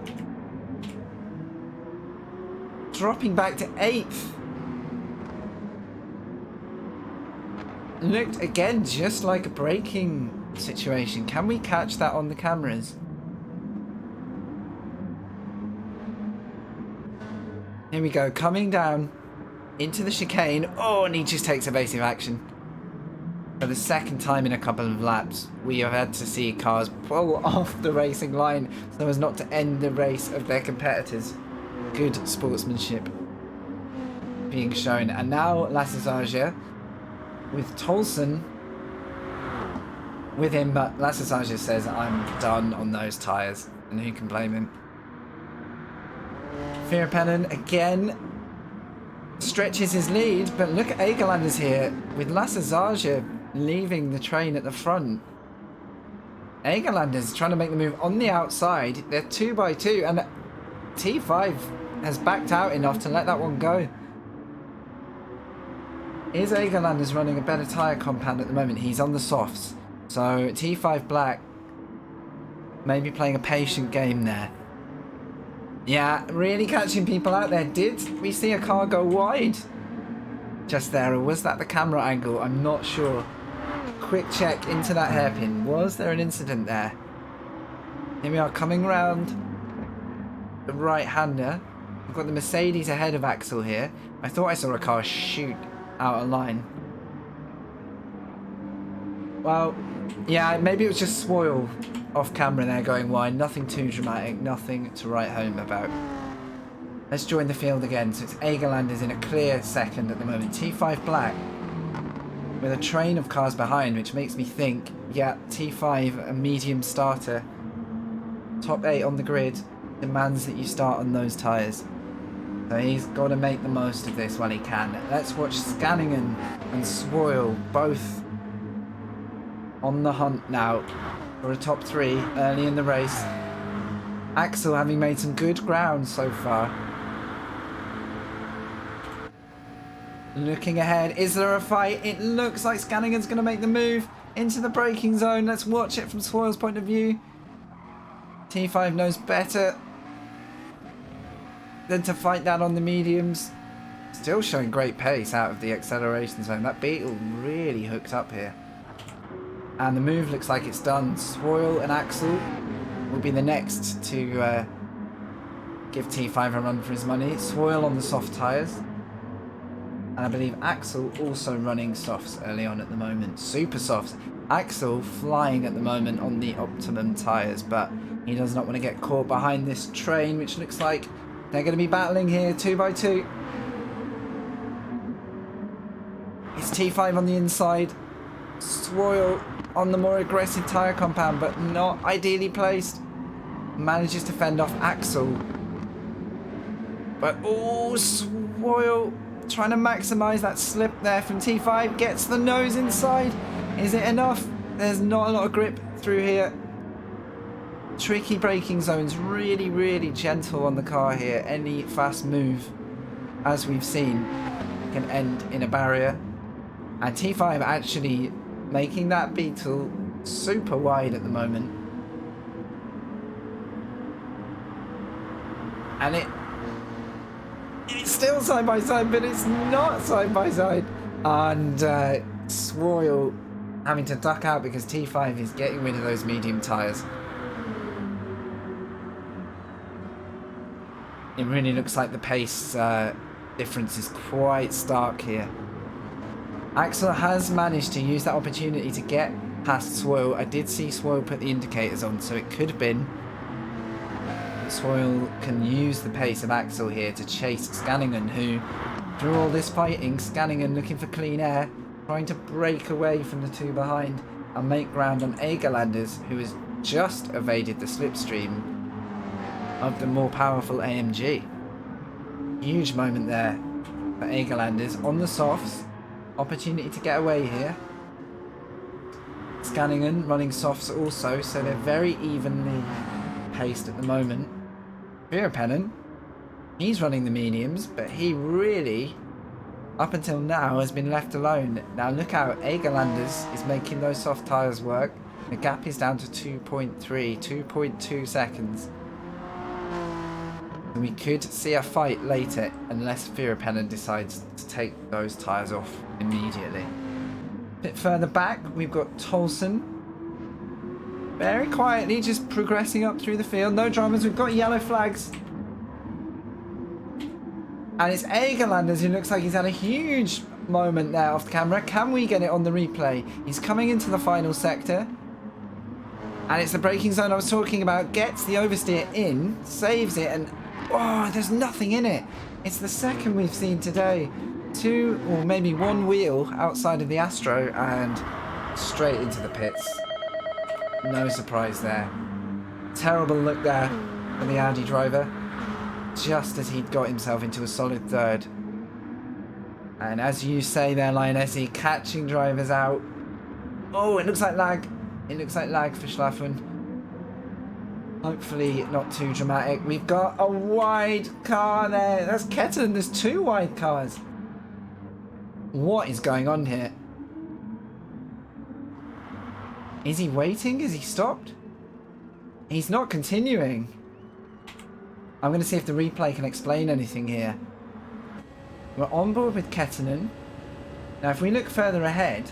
dropping back to 8th. Looked again just like a braking situation. Can we catch that on the cameras? Here we go, coming down into the chicane. Oh, and he just takes evasive action. For the 2nd time in a couple of laps, we have had to see cars pull off the racing line so as not to end the race of their competitors. Good sportsmanship being shown. And now Lassazaja with Tolson with him, but Lassazaja says, I'm done on those tyres, and who can blame him? Firapennen again stretches his lead, but look at Egerlanders here with Lassazaja leaving the train at the front. Egerlanders trying to make the move on the outside. They're 2x2, and T5 has backed out enough to let that one go. Is Egerlanders running a better tyre compound at the moment? He's on the softs. So T5 Black maybe playing a patient game there. Yeah, really catching people out there. Did we see a car go wide just there, or was that the camera angle? I'm not sure. Quick check into that hairpin. Was there an incident there? Here we are coming round the right-hander. We've got the Mercedes ahead of Axel here. I thought I saw a car shoot out of line. Well, yeah, maybe it was just Swoyle off camera there going wide. Nothing too dramatic, nothing to write home about. Let's join the field again. So it's Egerlanders in a clear second at the moment. T5 Black with a train of cars behind, which makes me think, yeah, T5, a medium starter. Top 8 on the grid demands that you start on those tyres. So he's got to make the most of this while he can. Let's watch Scanningen and Swoyle both on the hunt now for a top 3 early in the race. Axel having made some good ground so far. Looking ahead, is there a fight? It looks like Scanningen's going to make the move into the braking zone. Let's watch it from Swoyle's point of view. T5 knows better than to fight that on the mediums. Still showing great pace out of the acceleration zone. That Beetle really hooked up here. And the move looks like it's done. Swoyle and Axel will be the next to give T5 a run for his money. Swoyle on the soft tyres. And I believe Axel also running softs early on at the moment. Super softs. Axel flying at the moment on the optimum tyres, but he does not want to get caught behind this train, which looks like they're going to be battling here 2 by 2. It's T5 on the inside. Swoyle on the more aggressive tyre compound, but not ideally placed. Manages to fend off Axel. But oh, Swoyle trying to maximise that slip there from T5. Gets the nose inside. Is it enough? There's not a lot of grip through here. Tricky braking zones. Really, really gentle on the car here. Any fast move, as we've seen, can end in a barrier. And T5 actually making that Beetle super wide at the moment. And it's still side by side, but it's not side by side. And Swoyle having to duck out because T5 is getting rid of those medium tyres. It really looks like the pace difference is quite stark here. Axel has managed to use that opportunity to get past Swoyle. I did see Swoyle put the indicators on, so it could have been. Swoyle can use the pace of Axel here to chase Scanningen, who, through all this fighting, Scanningen looking for clean air, trying to break away from the 2 behind and make ground on Egerlanders, who has just evaded the slipstream of the more powerful AMG. Huge moment there for Egerlanders on the softs. Opportunity to get away here. Scanningen running softs also, so they're very evenly paced at the moment. Veerpanen, he's running the mediums, but he really, up until now, has been left alone. Now look out, Egerlanders is making those soft tyres work. The gap is down to 2.3, 2.2 seconds. And we could see a fight later unless Veerpanen decides to take those tyres off immediately. A bit further back, we've got Tolson. Very quietly just progressing up through the field. No dramas, we've got yellow flags. And it's Egerlanders who looks like he's had a huge moment there off the camera. Can we get it on the replay? He's coming into the final sector. And it's the braking zone I was talking about. Gets the oversteer in, saves it, and oh, there's nothing in it. It's the second we've seen today. 2 or maybe 1 wheel outside of the Astro and straight into the pits. No surprise there. Terrible look there for the Audi driver. Just as he'd got himself into a solid 3rd. And as you say there, Lionessi, catching drivers out. Oh, it looks like lag. It looks like lag for Schlaffen. Hopefully not too dramatic. We've got a wide car there. That's Kettern. There's 2 wide cars. What is going on here? Is he waiting? Is he stopped? He's not continuing. I'm going to see if the replay can explain anything here. We're on board with Kettinen. Now if we look further ahead,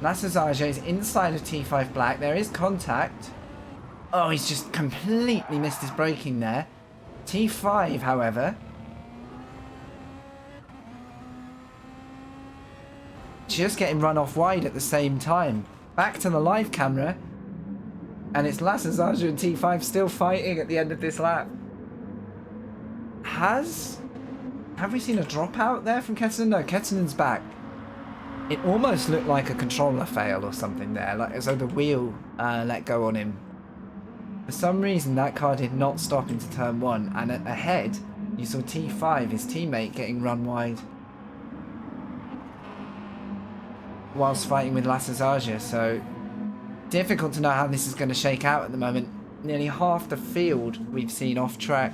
Lasazage is inside of T5 Black. There is contact. Oh, he's just completely missed his braking there. T5, however, just getting run off wide at the same time. Back to the live camera, and it's SSGr3 and T5 still fighting at the end of this lap. Have we seen a dropout there from Kettinen? No, Kettinen's back. It almost looked like a controller fail or something there, like as though the wheel let go on him. For some reason, that car did not stop into turn 1, and ahead, you saw T5, his teammate, getting run wide whilst fighting with SSGr3, so difficult to know how this is going to shake out at the moment. Nearly half the field we've seen off track.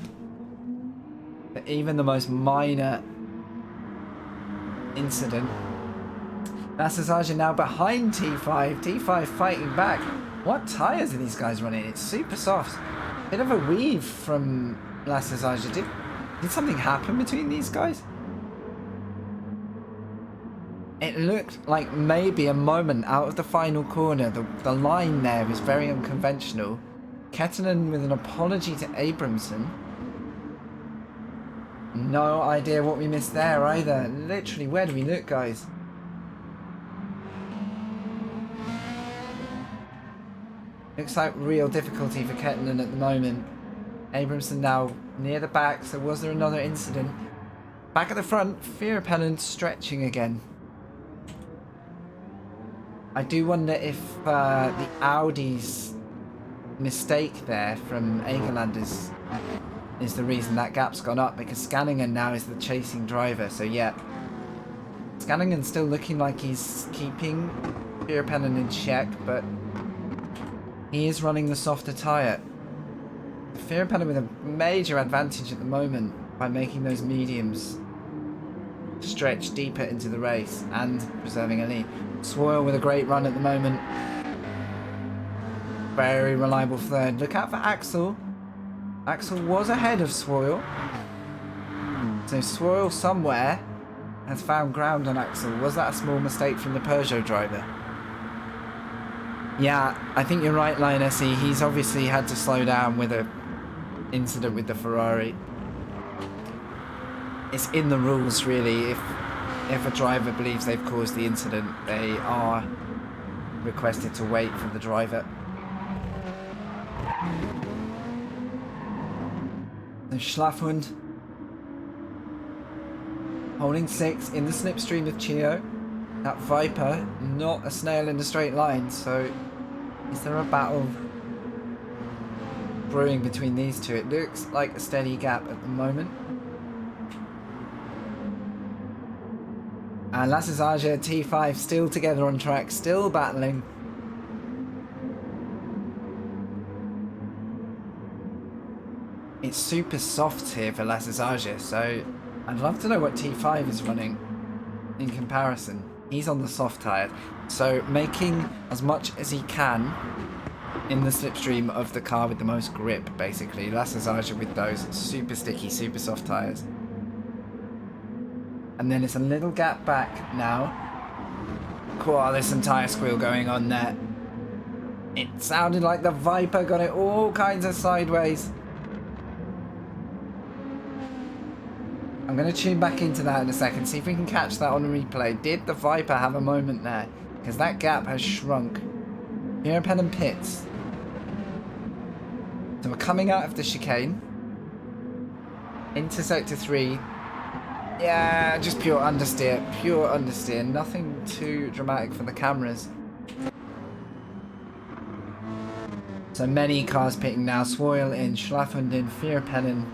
But even the most minor incident. SSGr3 now behind T5. T5 fighting back. What tyres are these guys running? It's super soft. Bit of a weave from SSGr3. Did something happen between these guys? It looked like maybe a moment out of the final corner. The line there is very unconventional. Kettinen with an apology to Abramson. No idea what we missed there either. Literally, where do we look, guys? Looks like real difficulty for Kettinen at the moment. Abramson now near the back, so was there another incident? Back at the front, Fierpellen stretching again. I do wonder if the Audi's mistake there from Egeland is the reason that gap's gone up, because Scanningen now is the chasing driver, so yeah. Scanningen's still looking like he's keeping Fierpellen in check, but he is running the softer tyre. Fierpellen with a major advantage at the moment by making those mediums stretch deeper into the race and preserving a lead. Swoyle with a great run at the moment. Very reliable third. Look out for Axel. Axel was ahead of Swoyle. So Swoyle somewhere has found ground on Axel. Was that a small mistake from the Peugeot driver? Yeah, I think you're right, Linus. He's obviously had to slow down with an incident with the Ferrari. It's in the rules, really. If a driver believes they've caused the incident, they are requested to wait for the driver. And Schlafhund holding 6 in the slipstream of Chio. That Viper, not a snail in a straight line, so is there a battle brewing between these two? It looks like a steady gap at the moment. And SSGr3, T5 still together on track, still battling. It's super soft here for SSGr3, so I'd love to know what T5 is running in comparison. He's on the soft tyre, so making as much as he can in the slipstream of the car with the most grip, basically. SSGr3 with those super sticky, super soft tyres. And then it's a little gap back now. Cool, there's some tyre squeal going on there. It sounded like the Viper got it all kinds of sideways. I'm going to tune back into that in a second, see if we can catch that on a replay. Did the Viper have a moment there? Because that gap has shrunk. Fierpellen pits. So we're coming out of the chicane. Into sector 3. Yeah, just pure understeer, nothing too dramatic for the cameras. So many cars pitting now. Swoyle in, Schlafhund in, Fierpellen,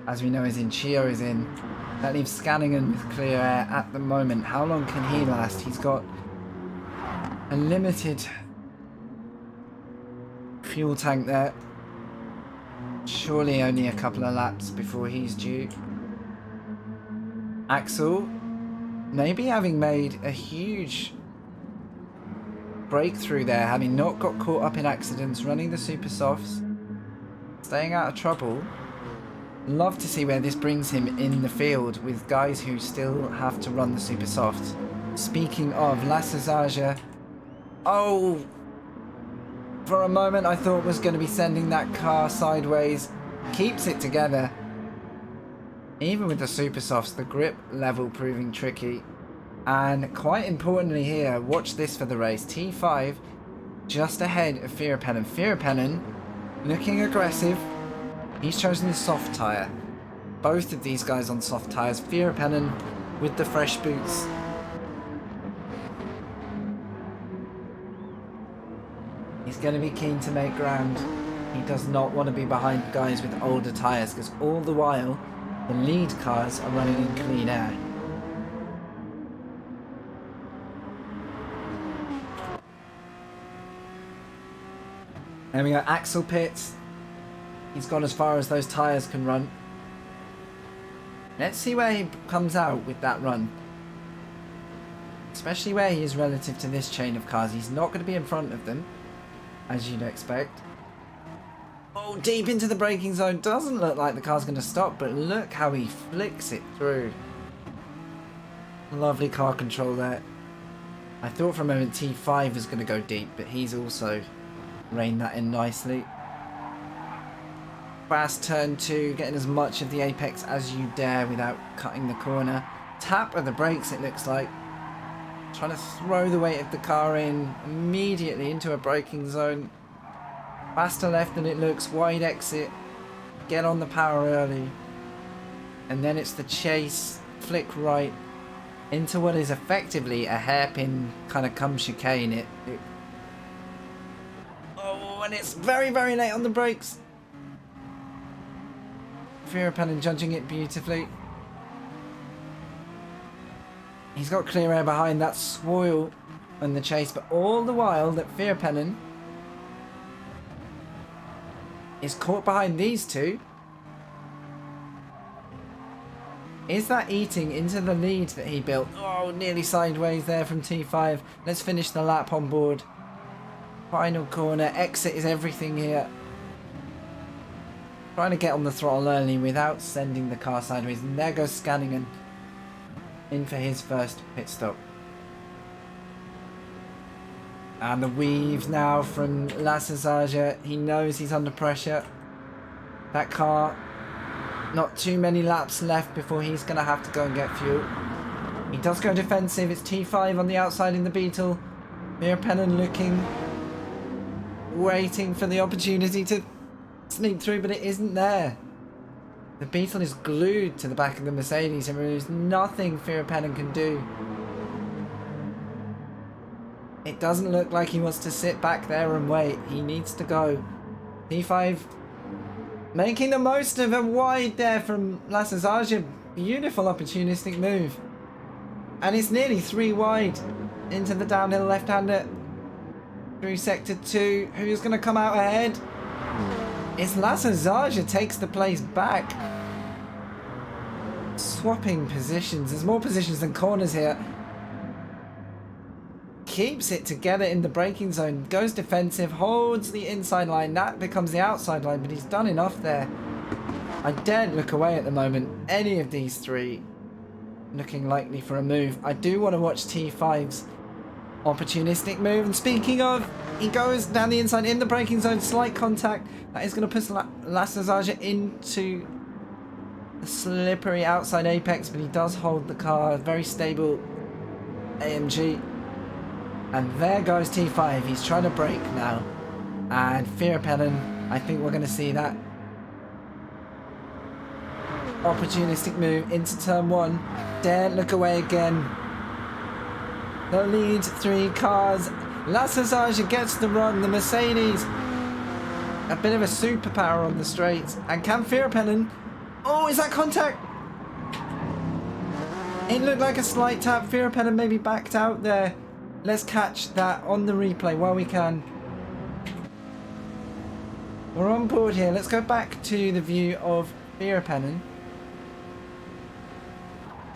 as we know, is in, Chio is in. That leaves Scanningen with clear air at the moment. How long can he last? He's got a limited fuel tank there. Surely only a couple of laps before he's due. Axel, maybe having made a huge breakthrough there, having not got caught up in accidents, running the super softs, staying out of trouble. Love to see where this brings him in the field with guys who still have to run the super softs. Speaking of, SSGr3, oh, for a moment I thought was going to be sending that car sideways. Keeps it together. Even with the super softs, the grip level proving tricky. And quite importantly here, watch this for the race. T5 just ahead of Fearpennen. Fearpennen looking aggressive. He's chosen the soft tyre. Both of these guys on soft tyres. Fearpennen with the fresh boots. He's going to be keen to make ground. He does not want to be behind guys with older tyres, because all the while the lead cars are running in clean air. There we go, Axel pits. He's gone as far as those tyres can run. Let's see where he comes out with that run. Especially where he is relative to this chain of cars. He's not going to be in front of them, as you'd expect. Oh, deep into the braking zone. Doesn't look like the car's going to stop, but look how he flicks it through. Lovely car control there. I thought for a moment T5 was going to go deep, but he's also reined that in nicely. Fast turn 2, getting as much of the apex as you dare without cutting the corner. Tap of the brakes, it looks like. Trying to throw the weight of the car in immediately into a braking zone. Faster left than it looks, wide exit. Get on the power early. And then it's the chase, flick right into what is effectively a hairpin kind of come chicane. Oh, and it's very, very late on the brakes. Fearpennen judging it beautifully. He's got clear air behind that spoil and the chase, but all the while that Fearpennen is caught behind these two. Is that eating into the lead that he built? Oh, nearly sideways there from T5. Let's finish the lap on board. Final corner. Exit is everything here. Trying to get on the throttle early without sending the car sideways. And there goes Scanningen in for his first pit stop. And the weave now from SSGr3. He knows he's under pressure. That car, not too many laps left before he's going to have to go and get fuel. He does go defensive. It's T5 on the outside in the Beetle. Fearpennen looking, waiting for the opportunity to sneak through, but it isn't there. The Beetle is glued to the back of the Mercedes and there's nothing Fearpennen can do. It doesn't look like he wants to sit back there and wait. He needs to go. T5 making the most of a wide there from SSGr3. Beautiful opportunistic move. And it's nearly 3 wide into the downhill left-hander through sector 2. Who's going to come out ahead? It's SSGr3 takes the place back. Swapping positions. There's more positions than corners here. Keeps it together in the braking zone. Goes defensive. Holds the inside line. That becomes the outside line. But he's done enough there. I daren't look away at the moment. Any of these three looking likely for a move. I do want to watch T5's opportunistic move. And speaking of, he goes down the inside in the braking zone. Slight contact. That is going to push SSGr3 into the slippery outside apex, but he does hold the car. Very stable AMG. And there goes T5. He's trying to brake now. And Fearpennen, I think we're going to see that opportunistic move into turn 1. Daren't look away again. The lead 3 cars. SSGr3 gets the run. The Mercedes, a bit of a superpower on the straights. And can Fearpennen... Oh, is that contact? It looked like a slight tap. Fearpennen maybe backed out there. Let's catch that on the replay while we can. We're on board here. Let's go back to the view of Fearpennen.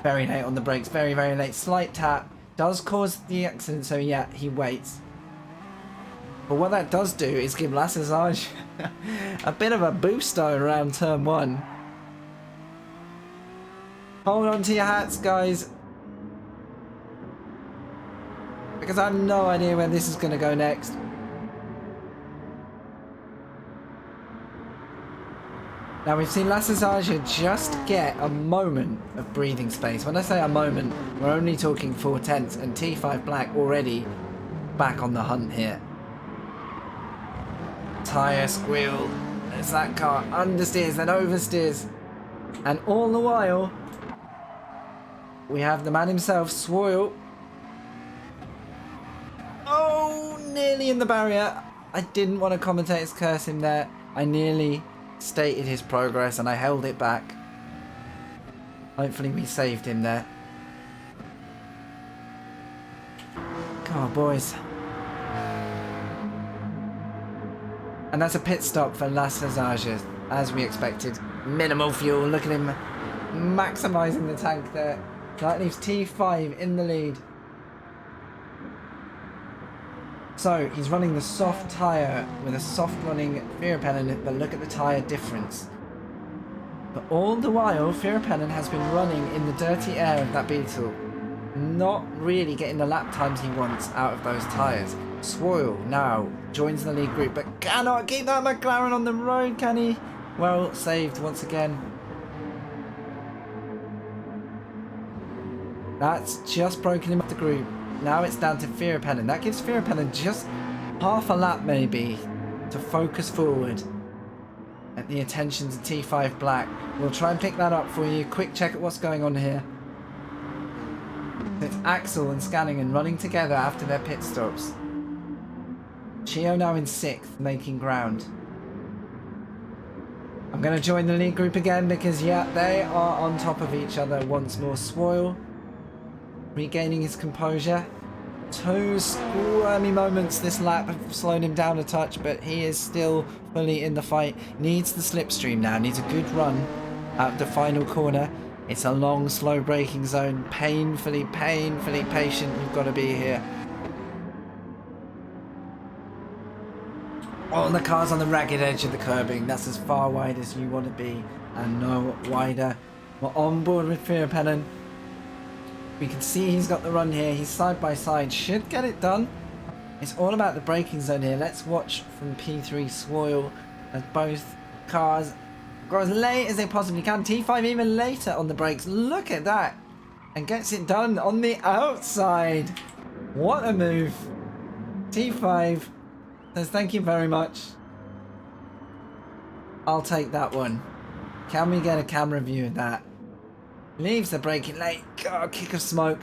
Very late on the brakes. Very, very late. Slight tap. Does cause the accident, so yeah, he waits. But what that does do is give SSGr3 a bit of a booster around turn 1. Hold on to your hats, guys. Because I have no idea where this is going to go next. Now we've seen SSGr3 just get a moment of breathing space. When I say a moment, we're only talking 4/10, and T5 Black already back on the hunt here. Tyre squeal as that car understeers, then oversteers. And all the while, we have the man himself, Swoyle. Oh, nearly in the barrier. I didn't want to commentator's curse him there. I nearly stated his progress and I held it back. Hopefully we saved him there. Come on, boys. And that's a pit stop for SSGr3, as we expected. Minimal fuel. Look at him maximising the tank there. That leaves T5 in the lead. So he's running the soft tyre with a soft running Firapennen, but look at the tyre difference. But all the while, Firapennen has been running in the dirty air of that Beetle, not really getting the lap times he wants out of those tyres. Swoyle now joins the lead group, but cannot keep that McLaren on the road, can he? Well saved once again. That's just broken him up the group. Now it's down to Firapennen. That gives Firapennen just half a lap maybe to focus forward. At the attention to T5 Black. We'll try and pick that up for you. Quick check at what's going on here. It's Axel and Scanningen running together after their pit stops. Chio now in 6th, making ground. I'm going to join the lead group again because, yeah, they are on top of each other once more. Swoyle regaining his composure. 2 squirmy moments this lap have slowed him down a touch, but he is still fully in the fight. Needs the slipstream now, needs a good run out the final corner. It's a long, slow braking zone. Painfully patient you've got to be here. Oh, and the car's on the ragged edge of the curbing. That's as far wide as you want to be, and no wider. We're on board with Firapennen. We can see he's got the run here. He's side by side. Should get it done. It's all about the braking zone here. Let's watch from P3 Swoyle as both cars go as late as they possibly can. T5 even later on the brakes. Look at that. And gets it done on the outside. What a move. T5 says thank you very much. I'll take that one. Can we get a camera view of that? Leaves the braking late. God, kick of smoke.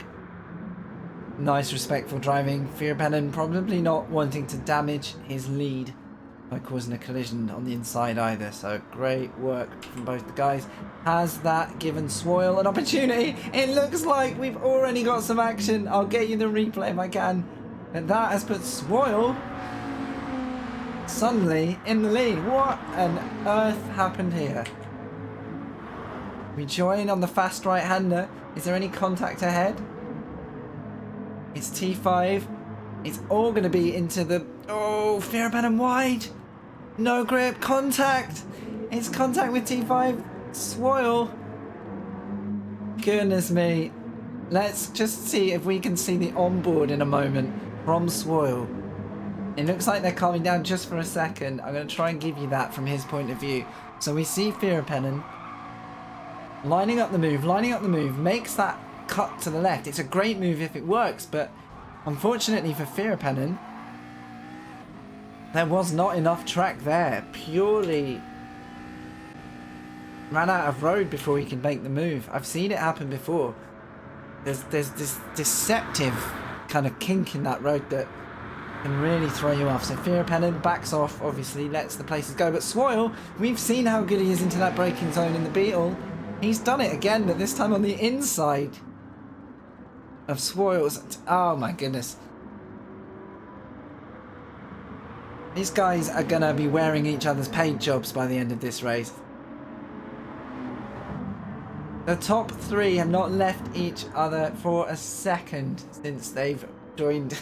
Nice respectful driving. Firapennen probably not wanting to damage his lead by causing a collision on the inside either. So great work from both the guys. Has that given Swoyle an opportunity? It looks like we've already got some action. I'll get you the replay if I can. And that has put Swoyle suddenly in the lead. What on earth happened here? We join on the fast right-hander. Is there any contact ahead? It's T5. It's all going to be into the... Oh, Firapennen wide. No grip. Contact. It's contact with T5. Swoyle. Goodness me. Let's just see if we can see the onboard in a moment from Swoyle. It looks like they're calming down just for a second. I'm going to try and give you that from his point of view. So we see Firapennen lining up the move, makes that cut to the left. It's a great move if it works, but unfortunately for Firapennen, there was not enough track there. Purely ran out of road before he could make the move. I've seen it happen before. There's this deceptive kind of kink in that road that can really throw you off. So Firapennen backs off, obviously, lets the places go. But Swoyle, we've seen how good he is into that braking zone in the Beetle. He's done it again, but this time on the inside of Swoyle's. Oh my goodness. These guys are going to be wearing each other's paid jobs by the end of this race. The top 3 have not left each other for a second since they've joined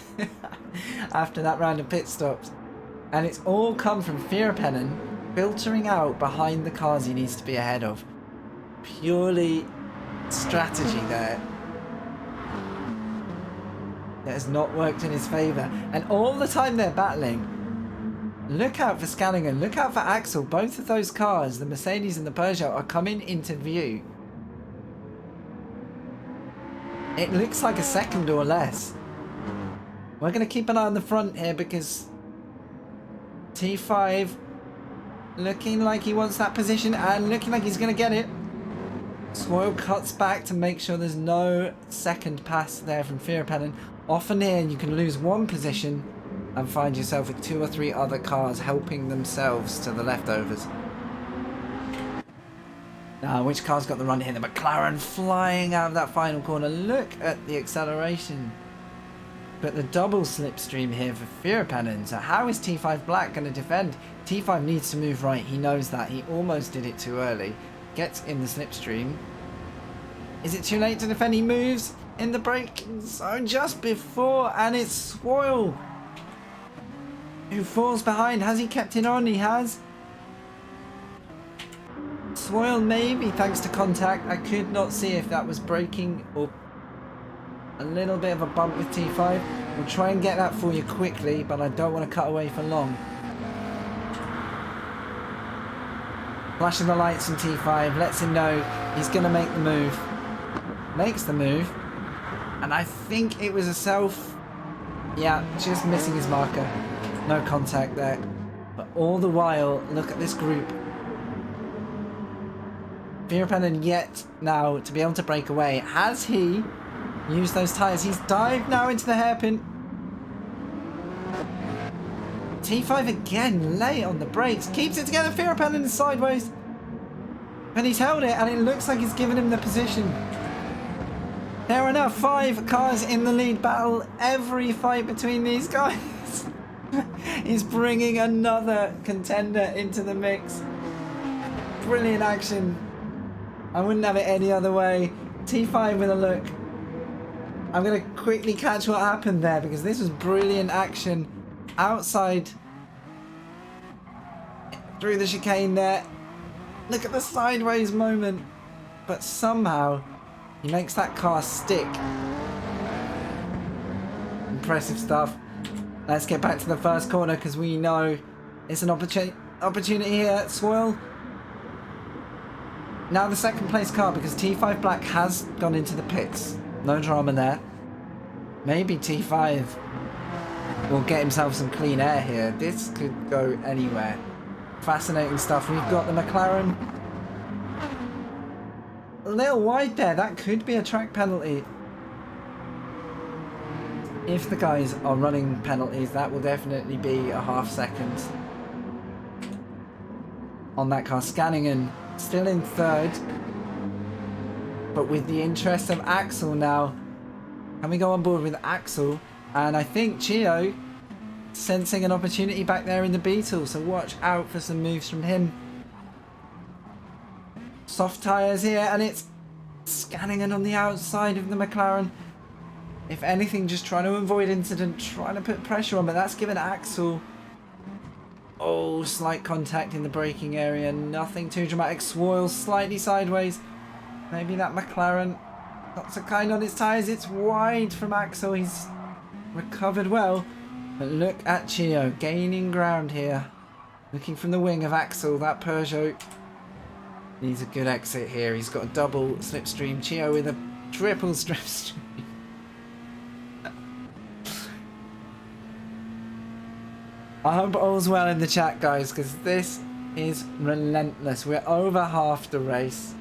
after that round of pit stops. And it's all come from Firapennen filtering out behind the cars he needs to be ahead of. Purely strategy there. That has not worked in his favour. And all the time they're battling, Look out for Scallingen, look out for Axel. Both of those cars, the Mercedes and the Peugeot, are coming into view. It looks like a second or less. We're going to keep an eye on the front here because T5 looking like he wants that position and looking like he's going to get it. Swoyle cuts back to make sure there's no second pass there from Firapanen. Often here you can lose one position and find yourself with 2 or 3 other cars helping themselves to the leftovers. Now, which car's got the run here? The McLaren flying out of that final corner. Look at the acceleration. But the double slipstream here for Firapanen. So how is T5 Black going to defend? T5 needs to move right. He knows that. He almost did it too early. Gets in the slipstream. Is it too late to defend? He moves in the braking zone just before, and it's Swoyle who falls behind. Has he kept it on? He has. Swoyle maybe thanks to contact. I could not see if that was braking or a little bit of a bump with T5. We'll try and get that for you quickly, but I don't want to cut away for long. Flashing the lights from T5 lets him know he's going to make the move. Makes the move. And I think it was a self. Yeah, just missing his marker. No contact there. But all the while, look at this group. Firapanen yet now to be able to break away. Has he used those tyres? He's dived now into the hairpin. T5 again late on the brakes. Keeps it together. Firapanen is sideways. And he's held it, and it looks like he's given him the position. There are now 5 cars in the lead battle. Every fight between these guys is bringing another contender into the mix. Brilliant action. I wouldn't have it any other way. T5 with a look. I'm going to quickly catch what happened there because this was brilliant action. Outside. Through the chicane there. Look at the sideways moment. But somehow he makes that car stick. Impressive stuff. Let's get back to the first corner because we know it's an opportunity here. Swoyle. Now the second place car because T5 Black has gone into the pits. No drama there. Maybe T5 will get himself some clean air here. This could go anywhere. Fascinating stuff. We've got the McLaren. A little wide there. That could be a track penalty. If the guys are running penalties, that will definitely be a half second. On that car, Scallingen still in third. But with the interest of Axel now. Can we go on board with Axel? And I think Chio sensing an opportunity back there in the Beetle. So watch out for some moves from him. Soft tyres here. And it's Scallingen on the outside of the McLaren. If anything, just trying to avoid incident. Trying to put pressure on. But that's given Axel... Oh, slight contact in the braking area. Nothing too dramatic. Swoyle slightly sideways. Maybe that McLaren got some kind on its tyres. It's wide from Axel. He's recovered well. But look at Chio gaining ground here. Looking from the wing of Axel. That Peugeot needs a good exit here. He's got a double slipstream. Chio with a triple slipstream. I hope all's well in the chat, guys, because this is relentless. We're over half the race.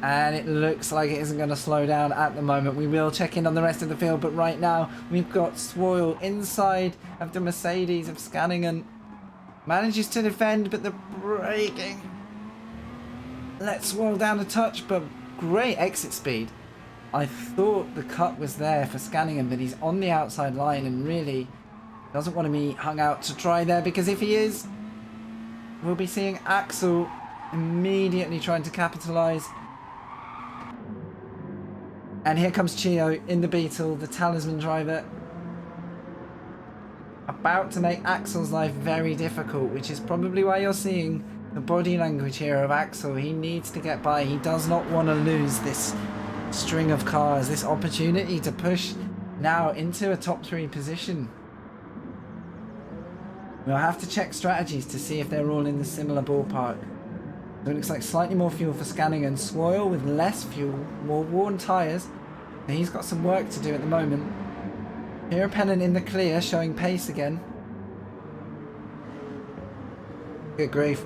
And it looks like it isn't going to slow down at the moment. We will check in on the rest of the field, but right now we've got Swoyle inside of the Mercedes of Scallingen. Manages to defend, but the braking lets Swoyle down a touch, but great exit speed. I thought the cut was there for Scallingen, but he's on the outside line and really doesn't want to be hung out to try there, because if he is, we'll be seeing Axel immediately trying to capitalise. And here comes Chio in the Beetle, the talisman driver. About to make Axel's life very difficult, which is probably why you're seeing the body language here of Axel. He needs to get by. He does not want to lose this string of cars, this opportunity to push now into a top 3 position. We'll have to check strategies to see if they're all in the similar ballpark. So it looks like slightly more fuel for Scanning and Swoyle with less fuel, more worn tyres. So he's got some work to do at the moment. Here Pennant in the clear, showing pace again. Good grief.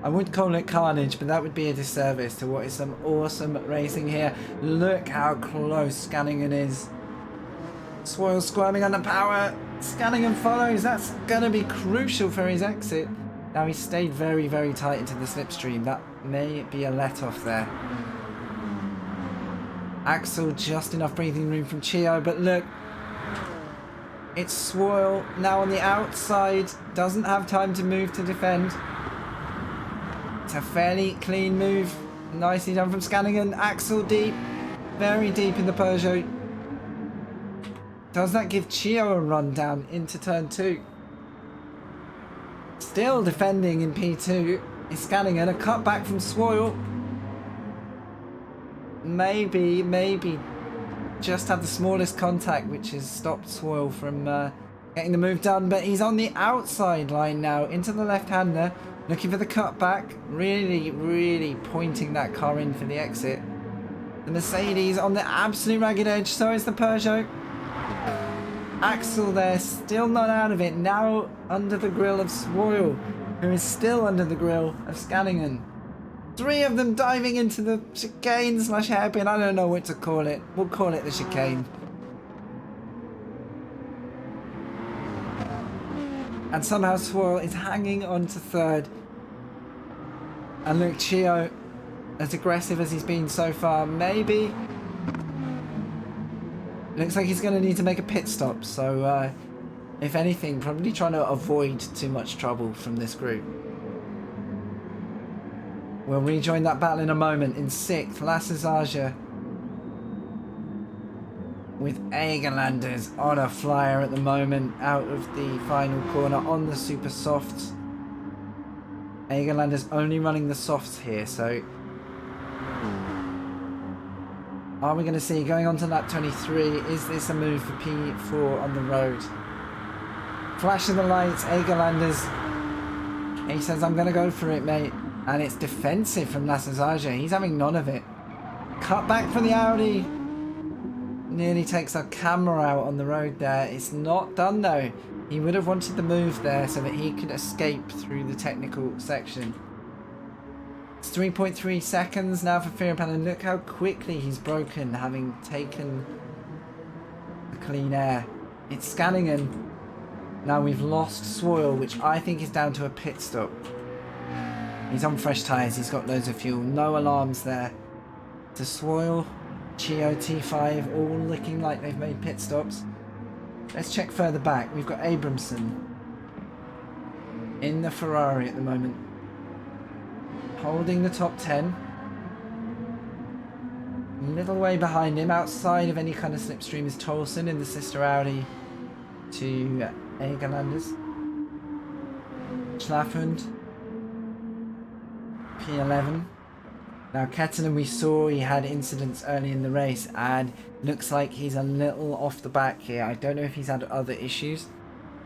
I would call it carnage, but that would be a disservice to what is some awesome racing here. Look how close Scanningham is. Swoyle squirming under power. Scanningham follows. That's going to be crucial for his exit. Now he's stayed very, very tight into the slipstream. That may be a let-off there. Axel, just enough breathing room from Chio, but look. It's Swoyle now on the outside. Doesn't have time to move to defend. It's a fairly clean move. Nicely done from Scanningham. Axel deep. Very deep in the Peugeot. Does that give Chio a run down into turn 2? Still defending in P2 is Scanningham. A cut back from Swoyle. Maybe just had the smallest contact, which has stopped Swoyle from getting the move done. But he's on the outside line now into the left-hander. Looking for the cutback, really pointing that car in for the exit. The Mercedes on the absolute ragged edge, so is the Peugeot. Axel there, still not out of it, now under the grill of Swoyle, who is still under the grill of Scanningham. 3 of them diving into the chicane / hairpin, I don't know what to call it. We'll call it the chicane. And somehow Swoyle is hanging on to 3rd. And look, Chio, as aggressive as he's been so far, maybe. Looks like he's going to need to make a pit stop. So, if anything, probably trying to avoid too much trouble from this group. We'll rejoin that battle in a moment. In 6th, SSGr3 with Egerlanders on a flyer at the moment, out of the final corner on the super softs. Egerlanders only running the softs here, so are we going to see going on to lap 23? Is this a move for P4 on the road? Flash of the lights, Egerlanders. He says, I'm going to go for it, mate. And it's defensive from SSGr3. He's having none of it. Cut back for the Audi. Nearly takes our camera out on the road there. It's not done though. He would have wanted the move there so that he could escape through the technical section. It's 3.3 seconds now for Firpan, and look how quickly he's broken, having taken the clean air. It's Scanningham. Now we've lost Swoyle, which I think is down to a pit stop. He's on fresh tyres, he's got loads of fuel, no alarms there. To Swoyle, Chio, T5, all looking like they've made pit stops. Let's check further back. We've got Abramson in the Ferrari at the moment, holding the top 10. Little way behind him, outside of any kind of slipstream, is Tolson in the sister Audi to Egerlanders. Schlafhund, P11. Now Kettenen, we saw he had incidents early in the race, and looks like he's a little off the back here. I don't know if he's had other issues,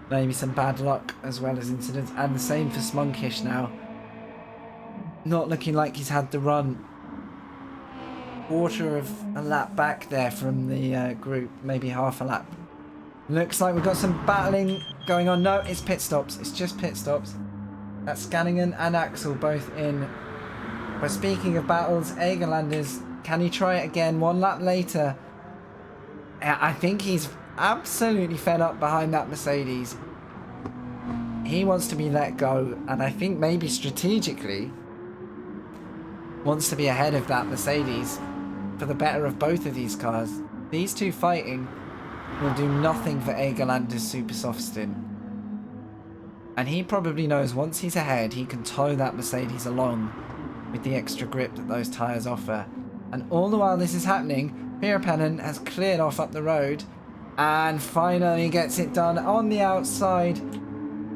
maybe some bad luck as well as incidents, and the same for Smunkish now. Not looking like he's had the run. Quarter of a lap back there from the group, maybe half a lap. Looks like we've got some battling going on. No, it's pit stops. It's just pit stops. That's Scanningham and Axel both in. But speaking of battles, Egerlanders, can he try it again 1 lap later? I think he's absolutely fed up behind that Mercedes. He wants to be let go, and I think maybe strategically wants to be ahead of that Mercedes for the better of both of these cars. These two fighting will do nothing for Egerlanders' super soft stint. And he probably knows once he's ahead, he can tow that Mercedes along with the extra grip that those tyres offer. And all the while this is happening, Firpan has cleared off up the road and finally gets it done on the outside.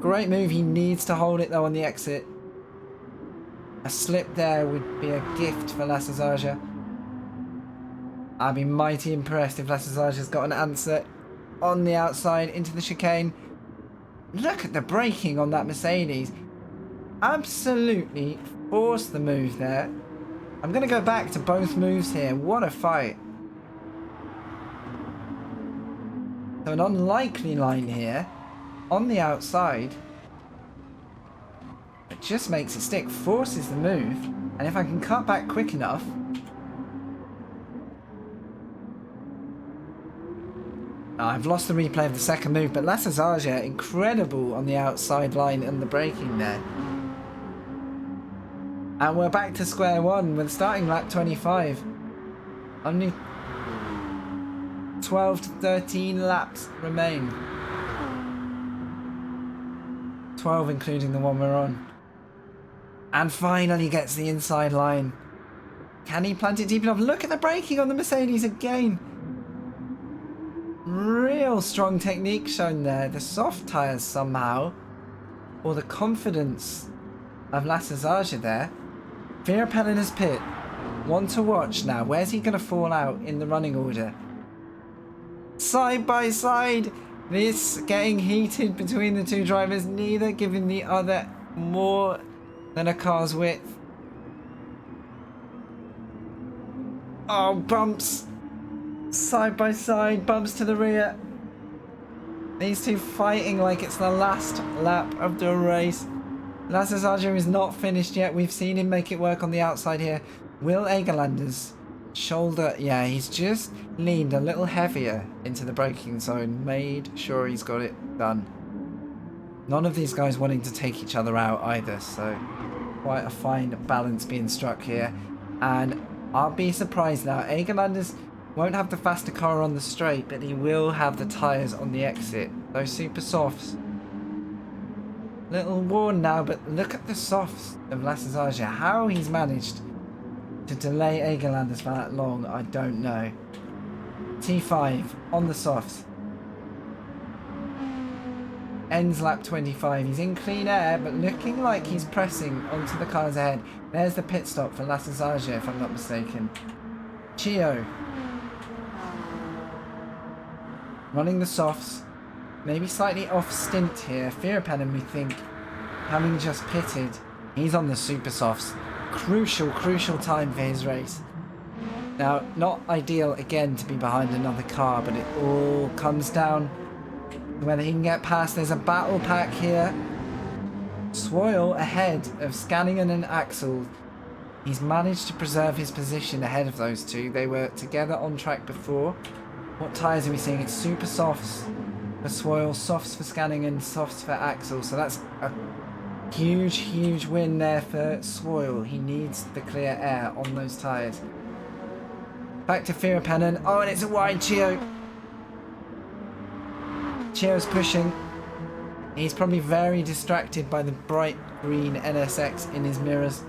Great move. He needs to hold it though on the exit. A slip there would be a gift for SSGr3. I'd be mighty impressed if SSGr3's got an answer. on the outside into the chicane. Look at the braking on that Mercedes. Absolutely forced the move there. I'm going to go back to both moves here. What a fight. So an unlikely line here on the outside. It just makes it stick, forces the move. And if I can cut back quick enough. I've lost the replay of the second move, but SSGr3 incredible on the outside line and the braking there. And we're back to square one with starting lap 25. Only 12 to 13 laps remain. 12 including the one we're on. And finally gets the inside line. Can he plant it deep enough? Look at the braking on the Mercedes again. Real strong technique shown there. The soft tyres somehow, or the confidence of SSGr3 there. Verstappen has pit. One to watch now. Where's he going to fall out in the running order? Side by side. This getting heated between the two drivers, neither giving the other more than a car's width. Oh, bumps. Side by side, bumps to the rear. These two fighting like it's the last lap of the race. SSGr3 is not finished yet. We've seen him make it work on the outside here. Will Egerlander's shoulder, yeah, he's just leaned a little heavier into the braking zone, made sure he's got it done. None of these guys wanting to take each other out either, so quite a fine balance being struck here. And I'll be surprised now. Egerlander's won't have the faster car on the straight, but he will have the tyres on the exit. Those super softs. Little worn now, but look at the softs of SSGr3. How he's managed to delay Egerlander's for that long, I don't know. T5 on the softs. Ends lap 25. He's in clean air, but looking like he's pressing onto the cars ahead. There's the pit stop for SSGr3, if I'm not mistaken. Chio. Running the softs. Maybe slightly off stint here. Verstappen, we think, having just pitted. He's on the super softs. Crucial time for his race. Now, not ideal again to be behind another car, but it all comes down to whether he can get past. There's a battle pack here. Swoyle ahead of Scanigan and Axel. He's managed to preserve his position ahead of those two. They were together on track before. What tyres are we seeing? It's super softs for Swoyle, softs for Scanigan, softs for Axel. So that's a huge win there for Swoyle. He needs the clear air on those tyres. Back to Verstappen. Oh, and it's a wide Chio. Chio's pushing. He's probably very distracted by the bright green NSX in his mirrors.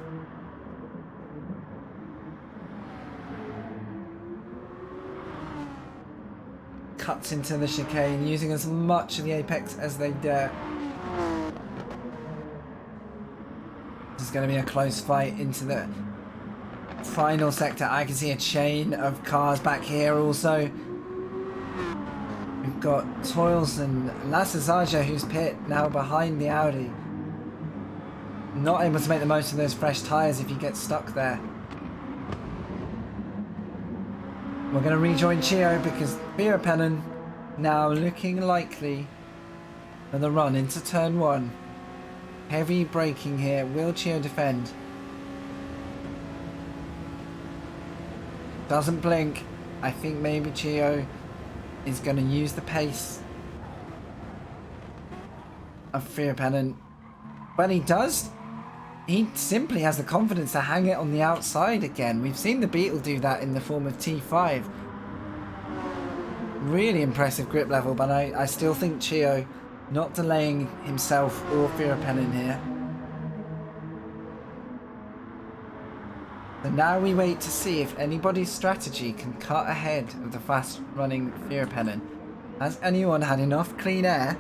Cuts into the chicane, using as much of the apex as they dare. This is going to be a close fight into the final sector. I can see a chain of cars back here also. We've got Toils and SSGr3 who's pit now behind the Audi. Not able to make the most of those fresh tyres if he gets stuck there. We're going to rejoin Chio because Verstappen now looking likely for the run into turn one. Heavy braking here. Will Chio defend? Doesn't blink. I think maybe Chio is going to use the pace of Verstappen. When he does, he simply has the confidence to hang it on the outside again. We've seen the Beetle do that in the form of T5. Really impressive grip level, but I still think Chio not delaying himself or Verstappen here. So now we wait to see if anybody's strategy can cut ahead of the fast running Verstappen. Has anyone had enough clean air?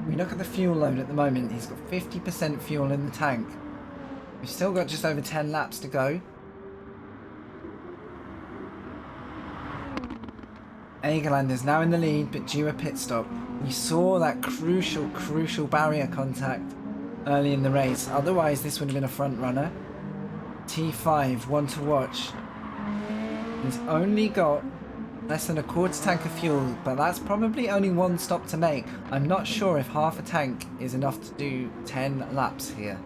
We look at the fuel load at the moment. He's got 50% fuel in the tank. We've still got just over 10 laps to go. Egeland is now in the lead, but due a pit stop. We saw that crucial barrier contact early in the race. Otherwise, this would have been a front runner. T5, one to watch. He's only got less than a quarter tank of fuel, but that's probably only one stop to make. I'm not sure if half a tank is enough to do 10 laps here.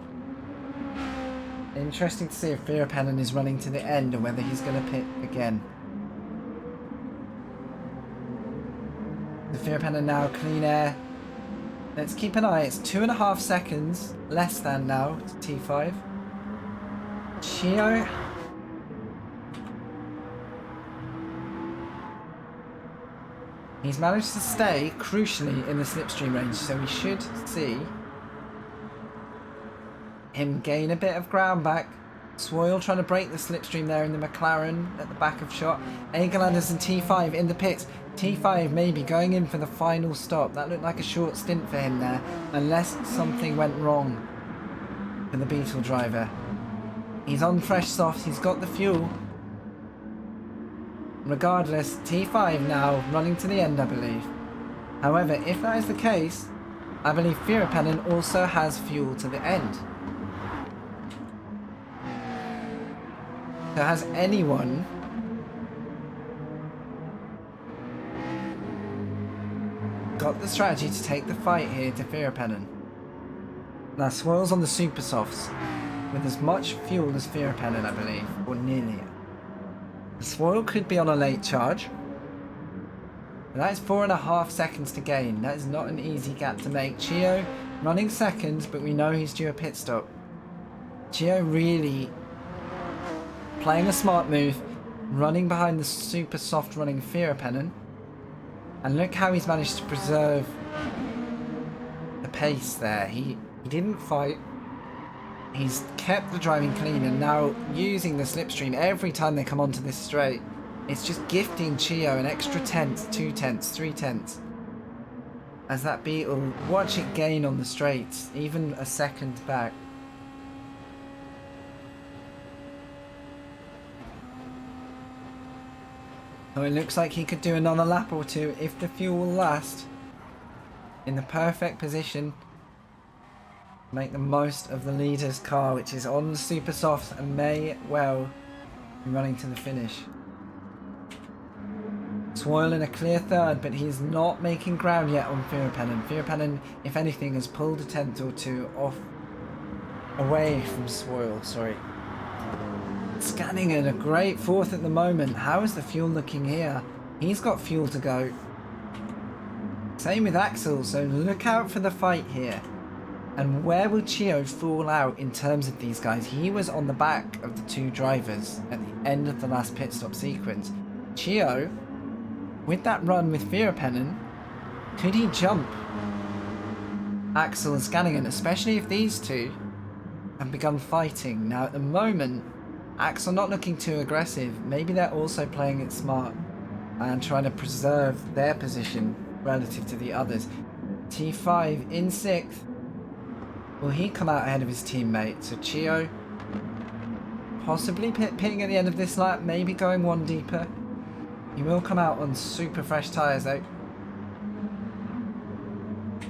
Interesting to see if Virpanen is running to the end or whether he's going to pit again. The Virpanen now, clean air. Let's keep an eye. It's 2.5 seconds less than now to T5. Chio. He's managed to stay, crucially, in the slipstream range, so we should see him gain a bit of ground back. Swoyle trying to break the slipstream there in the McLaren at the back of shot. Egelanders and T5 in the pits. T5 maybe going in for the final stop. That looked like a short stint for him there, unless something went wrong for the Beetle driver. He's on fresh softs, he's got the fuel. Regardless, T5 now running to the end, I believe. However, if that is the case, I believe Virpanen also has fuel to the end. So has anyone got the strategy to take the fight here to Virpanen? Now Swoyle's on the super softs with as much fuel as Virpanen, I believe, or nearly it. Swoyle could be on a late charge. That is 4.5 seconds to gain. That is not an easy gap to make. Chio running second, but we know he's due a pit stop. Chio really playing a smart move, running behind the super soft running Virpanen. And look how he's managed to preserve the pace there. He didn't fight. He's kept the driving clean and now using the slipstream every time they come onto this straight. It's just gifting Chio an extra tenth, 2 tenths, 3 tenths. As that Beetle, watch it gain on the straights, even a second back. So it looks like he could do another lap or two if the fuel will last. In the perfect position. Make the most of the leader's car, which is on the super softs and may well be running to the finish. Swoyle in a clear third, but he's not making ground yet on Virpanen. Virpanen, if anything, has pulled a tenth or two off away from Swoyle. Sorry. Scanningen, a great fourth at the moment. How is the fuel looking here? He's got fuel to go. Same with Axel, so look out for the fight here. And where will Chio fall out in terms of these guys? He was on the back of the two drivers at the end of the last pit stop sequence. Chio, with that run with Virpanen, could he jump Axel and Scanningen, especially if these two have begun fighting? Now at the moment, Axel not looking too aggressive. Maybe they're also playing it smart and trying to preserve their position relative to the others. T5 in 6th. Will he come out ahead of his teammate? So Chio possibly pitting at the end of this lap, maybe going one deeper. He will come out on super fresh tyres though.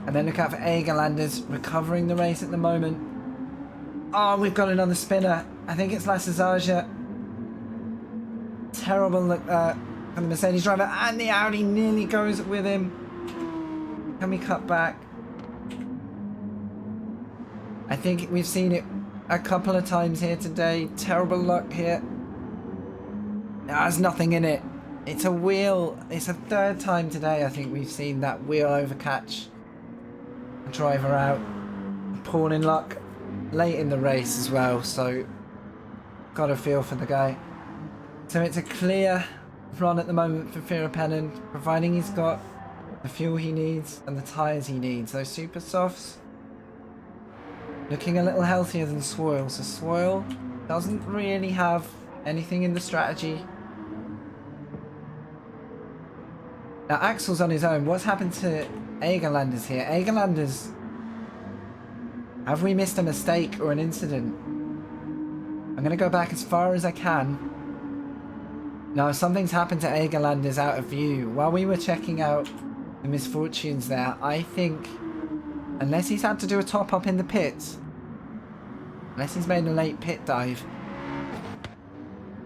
And then look out for Egelanders recovering the race at the moment. Oh, we've got another spinner. I think it's Lassazaja. Terrible look from the Mercedes driver, and the Audi nearly goes with him. Can we cut back? I think we've seen it a couple of times here today. Terrible luck here. There's nothing in it. It's a wheel. It's a third time today I think we've seen that wheel overcatch a driver out. Poor in luck late in the race as well, so got a feel for the guy. So it's a clear run at the moment for Virpanen, providing he's got the fuel he needs and the tyres he needs. Those super softs looking a little healthier than Swoyle, so Swoyle doesn't really have anything in the strategy. Now Axel's on his own. What's happened to Egelanders here? Egelanders, have we missed a mistake or an incident? I'm going to go back as far as I can. Now, something's happened to Egerlanders out of view. While we were checking out the misfortunes there, I think, unless he's had to do a top-up in the pits, unless he's made a late pit dive.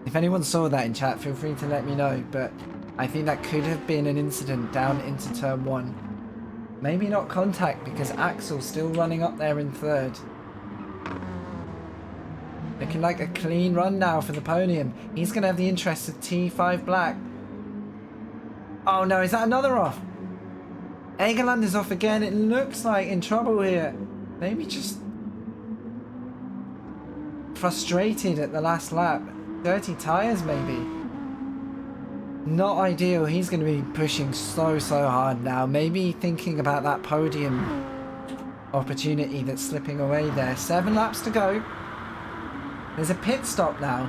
If anyone saw that in chat, feel free to let me know, but I think that could have been an incident down into turn 1. Maybe not contact, because Axel's still running up there in 3rd. Looking like a clean run now for the podium. He's going to have the interest of T5 Black. Oh no, is that another off? Egerland is off again. It looks like in trouble here. Maybe just frustrated at the last lap. Dirty tyres maybe. Not ideal. He's going to be pushing so hard now. Maybe thinking about that podium opportunity that's slipping away there. 7 laps to go. There's a pit stop now.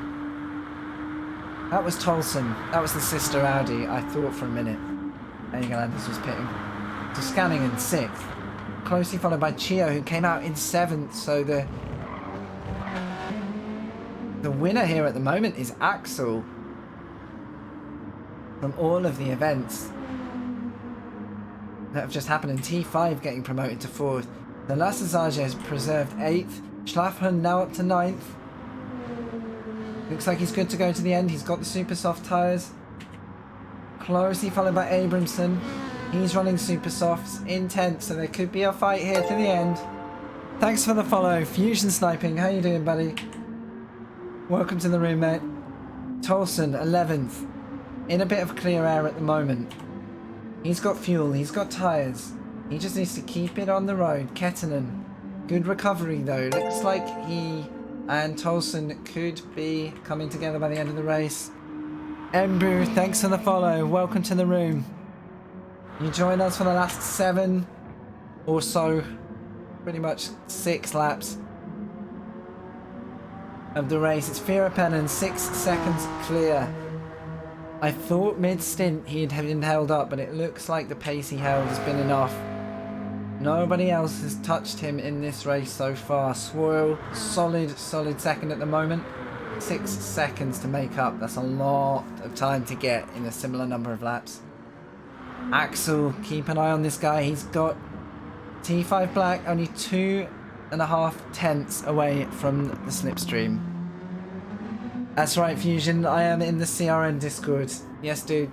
That was Tolson. That was the sister Audi. I thought for a minute Egerlanders was pitting. So Scanning in 6th. Closely followed by Chio, who came out in 7th. So the winner here at the moment is Axel. From all of the events that have just happened. And T5 getting promoted to 4th. The Lasazage has preserved 8th. Schlafhund now up to 9th. Looks like he's good to go to the end. He's got the super soft tyres. Closely followed by Abramson. He's running super softs in 10th, so there could be a fight here to the end. Thanks for the follow. Fusion Sniping, how you doing, buddy? Welcome to the room, mate. Tolson, 11th. In a bit of clear air at the moment. He's got fuel, he's got tyres. He just needs to keep it on the road. Kettinen. Good recovery, though. Looks like he and Tolson could be coming together by the end of the race. Embu, thanks for the follow. Welcome to the room. You join us for the last 7 or so, pretty much 6 laps of the race. It's Firapennen, 6 seconds clear. I thought mid-stint he'd have been held up, but it looks like the pace he held has been enough. Nobody else has touched him in this race so far. Swoyle, solid second at the moment. 6 seconds to make up. That's a lot of time to get in a similar number of laps. Axel, keep an eye on this guy. He's got T5 Black only 2.5 tenths away from the slipstream. That's right, Fusion. I am in the CRN Discord. Yes, dude.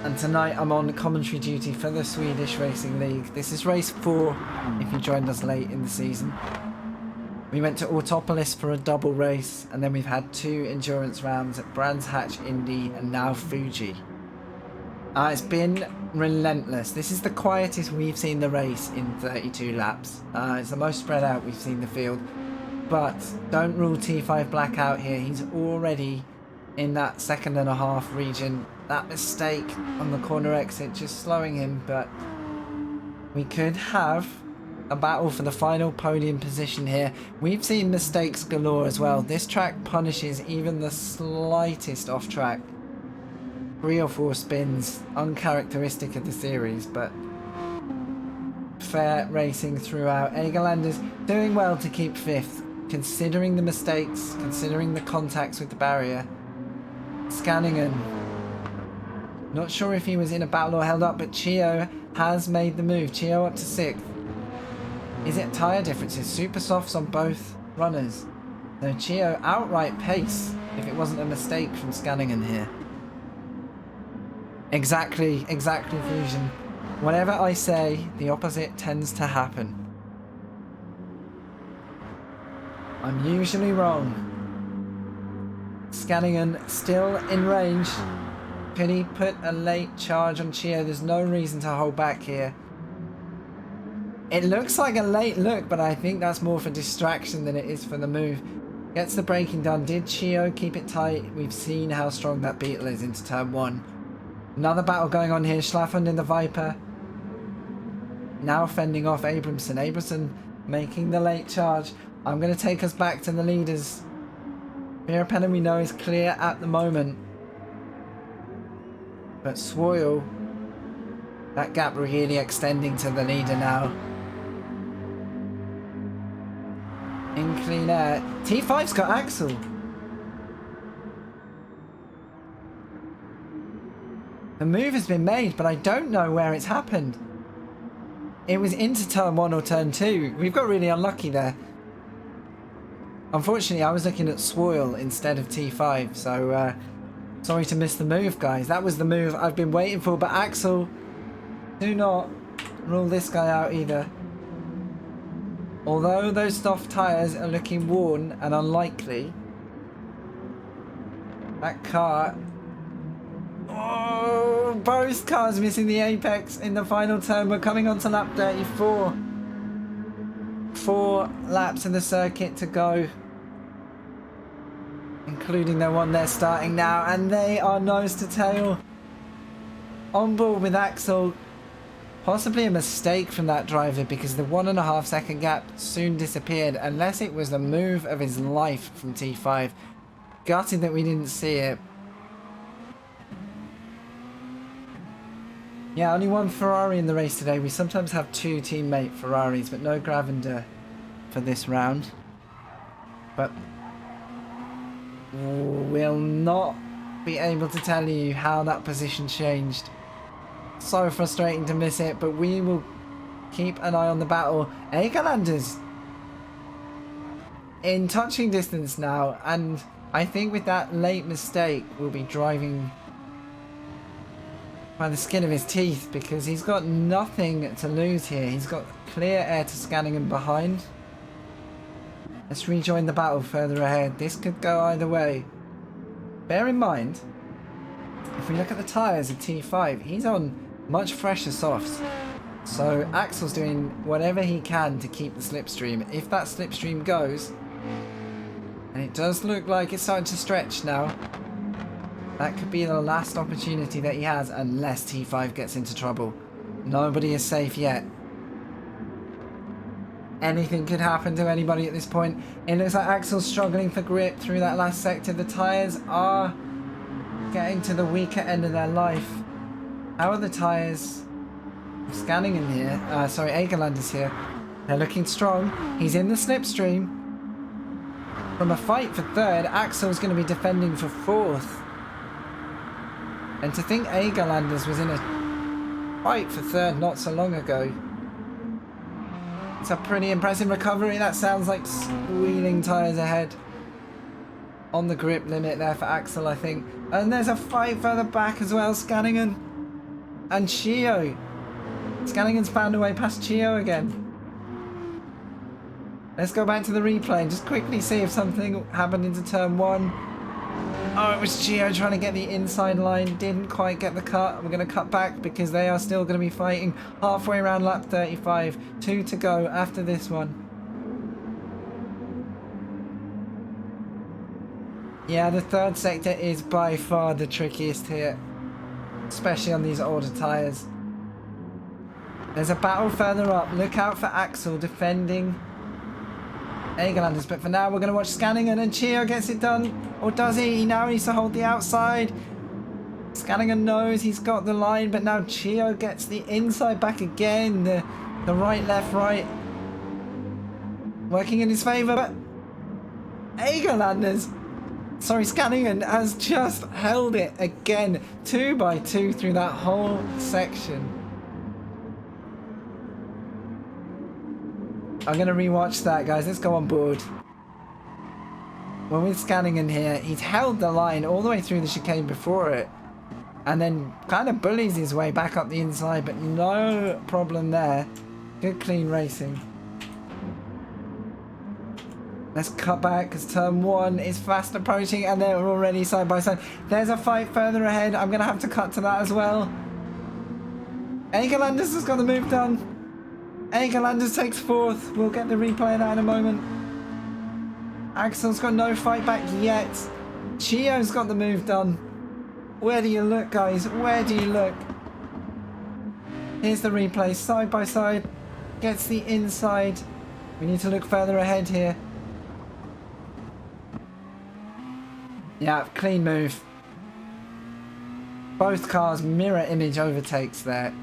And tonight I'm on commentary duty for the Swedish Racing League. This is race 4, if you joined us late in the season. We went to Autopolis for a double race, and then we've had 2 endurance rounds at Brands Hatch Indy and now Fuji. It's been relentless. This is the quietest we've seen the race in 32 laps. It's the most spread out we've seen the field. But don't rule T5 Black out here. He's already in that 2.5 region. That mistake on the corner exit just slowing him, but we could have a battle for the final podium position here. We've seen mistakes galore as well. This track punishes even the slightest off track. 3 or 4 spins, uncharacteristic of the series, but fair racing throughout. Egerlanders doing well to keep 5th, considering the mistakes, considering the contacts with the barrier. Scanningen, not sure if he was in a battle or held up, but Chio has made the move. Chio up to 6th. Is it tyre differences? Super softs on both runners. No, Chio outright pace, if it wasn't a mistake from Scanningen here. Exactly, Fusion. Whenever I say, the opposite tends to happen. I'm usually wrong. Scanningen still in range. Could he put a late charge on Chio? There's no reason to hold back here. It looks like a late look, but I think that's more for distraction than it is for the move. Gets the braking done. Did Chio keep it tight? We've seen how strong that Beetle is into turn 1. Another battle going on here. Schlafhund in the Viper. Now fending off Abramson. Abramson making the late charge. I'm going to take us back to the leaders. Firapennen we know is clear at the moment. But Swoyle, that gap really extending to the leader now. In clean air. T5's got Axel. The move has been made, but I don't know where it's happened. It was into turn 1 or turn 2. We've got really unlucky there. Unfortunately, I was looking at Swoil instead of T5, so sorry to miss the move, guys. That was the move I've been waiting for, but Axel, do not rule this guy out either. Although those soft tyres are looking worn and unlikely, that car... Oh, both cars missing the apex in the final turn. We're coming on to lap 34. 4 laps in the circuit to go, including the one they're starting now, and they are nose to tail on board with Axel. Possibly a mistake from that driver, because the 1.5 second gap soon disappeared, unless it was the move of his life from T5. Gutted that we didn't see it. Yeah, only one Ferrari in the race today. We sometimes have 2 teammate Ferraris, but no Gravender for this round. But we'll not be able to tell you how that position changed. So frustrating to miss it, but we will keep an eye on the battle. Egerlanders in touching distance now, and I think with that late mistake we'll be driving by the skin of his teeth, because he's got nothing to lose here. He's got clear air to scanning him behind. Let's rejoin the battle further ahead. This could go either way. Bear in mind, if we look at the tyres of T5, he's on much fresher softs. So Axel's doing whatever he can to keep the slipstream. If that slipstream goes, and it does look like it's starting to stretch now, that could be the last opportunity that he has, unless T5 gets into trouble. Nobody is safe yet. Anything could happen to anybody at this point. It looks like Axel's struggling for grip through that last sector. The tyres are getting to the weaker end of their life. How are the tyres? Scanning in here. Sorry, Egerland is here. They're looking strong. He's in the slipstream. From a fight for third, Axel's going to be defending for fourth. And to think Egerlanders was in a fight for third not so long ago. It's a pretty impressive recovery. That sounds like squealing tyres ahead. On the grip limit there for Axel, I think. And there's a fight further back as well. Scanningen and Chio. Scanningen's found a way past Chio again. Let's go back to the replay and just quickly see if something happened into turn 1. Oh, it was Chio trying to get the inside line. Didn't quite get the cut. We're going to cut back because they are still going to be fighting halfway around lap 35. 2 to go after this one. Yeah, the third sector is by far the trickiest here, especially on these older tyres. There's a battle further up. Look out for Axel defending Egerlanders, but for now we're going to watch Scanningen, and Chio gets it done. Or does he? He now needs to hold the outside. Scanningen knows he's got the line, but now Chio gets the inside back again. The right, left, right. Working in his favour, but Egerlanders, sorry, Scanningen has just held it again. 2 by 2 through that whole section. I'm going to rewatch that, guys. Let's go on board. When we're scanning in here, he's held the line all the way through the chicane before it, and then kind of bullies his way back up the inside, but no problem there. Good clean racing. Let's cut back because turn 1 is fast approaching and they're already side by side. There's a fight further ahead. I'm going to have to cut to that as well. Egerlanders has got the move done. Egerlanders takes 4th. We'll get the replay of that in a moment. Axel's got no fight back yet. Chio's got the move done. Where do you look, guys? Where do you look? Here's the replay. Side by side. Gets the inside. We need to look further ahead here. Yeah, clean move. Both cars mirror image overtakes there.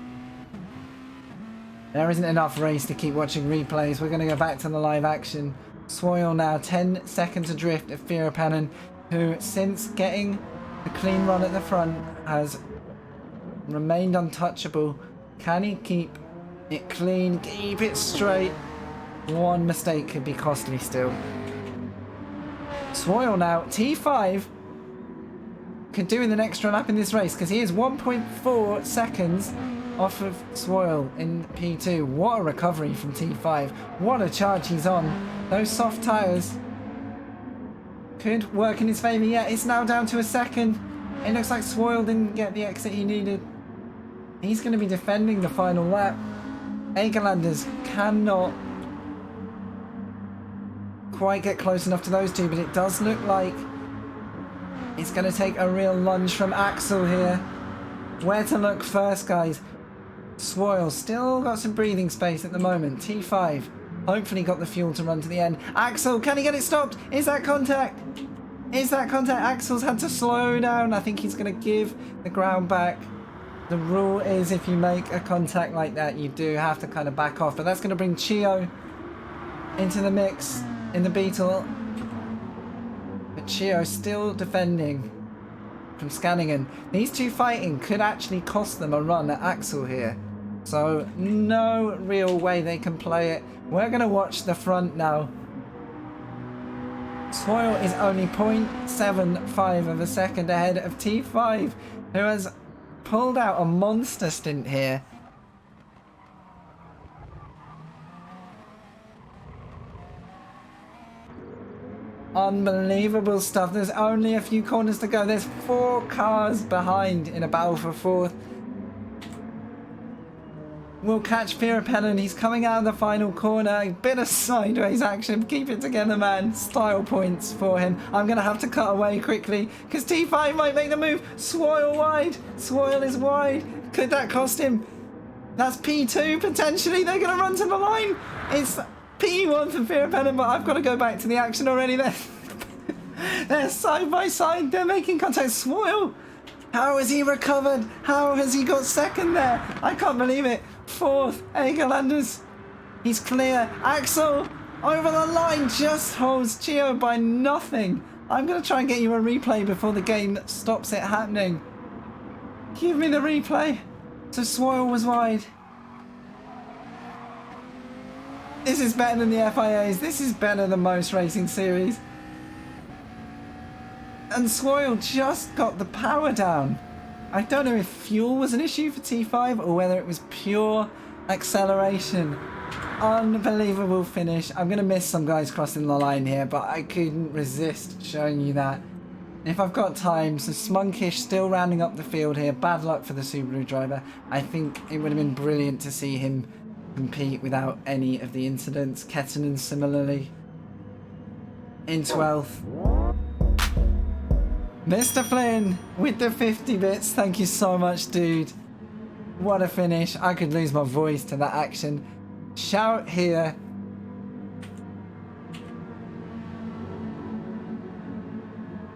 There isn't enough race to keep watching replays. We're going to go back to the live action. Swoil now 10 seconds adrift of Firapanen, who since getting the clean run at the front has remained untouchable. Can he keep it clean, keep it straight? One mistake could be costly still. Swoyle now, T5 could do with an extra lap in this race because he is 1.4 seconds off of Swoyle in P2. What a recovery from T5. What a charge he's on. Those soft tyres could work in his favour. Yeah, it's now down to a second. It looks like Swoyle didn't get the exit he needed. He's going to be defending the final lap. Egerlanders cannot quite get close enough to those two, but it does look like it's going to take a real lunge from Axel here. Where to look first, guys? Swoyle still got some breathing space at the moment. T5 hopefully got the fuel to run to the end. Axel, can he get it stopped? Is that contact? Is that contact? Axel's had to slow down. I think he's going to give the ground back. The rule is if you make a contact like that, you do have to kind of back off. But that's going to bring Chio into the mix in the Beetle. But Chio still defending from Scanningen. These two fighting could actually cost them a run at Axel here. So no real way they can play it. We're going to watch the front now. Swoyle is only 0.75 of a second ahead of T5, who has pulled out a monster stint here. Unbelievable stuff. There's only a few corners to go. There's 4 cars behind in a battle for 4th. We'll catch Pirapelin. He's coming out of the final corner. A bit of sideways action. Keep it together, man. Style points for him. I'm going to have to cut away quickly because T5 might make the move. Swoyle wide. Swoyle is wide. Could that cost him? That's P2 potentially. They're going to run to the line. It's P1 for Pirapelin, but I've got to go back to the action already. They're side by side. They're making contact. Swoyle. How has he recovered? How has he got second there? I can't believe it. 4th, Egerlanders. He's clear. Axel over the line just holds Chio by nothing. I'm going to try and get you a replay before the game stops it happening. Give me the replay. So Swoyle was wide. This is better than the FIAs. This is better than most racing series. And Swoyle just got the power down. I don't know if fuel was an issue for T5 or whether it was pure acceleration. Unbelievable finish. I'm going to miss some guys crossing the line here, but I couldn't resist showing you that. If I've got time, so Smunkish still rounding up the field here. Bad luck for the Subaru driver. I think it would have been brilliant to see him compete without any of the incidents. Kettinen similarly in 12th. Mr. Flynn with the 50 bits. Thank you so much, dude. What a finish. I could lose my voice to that action. Shout here.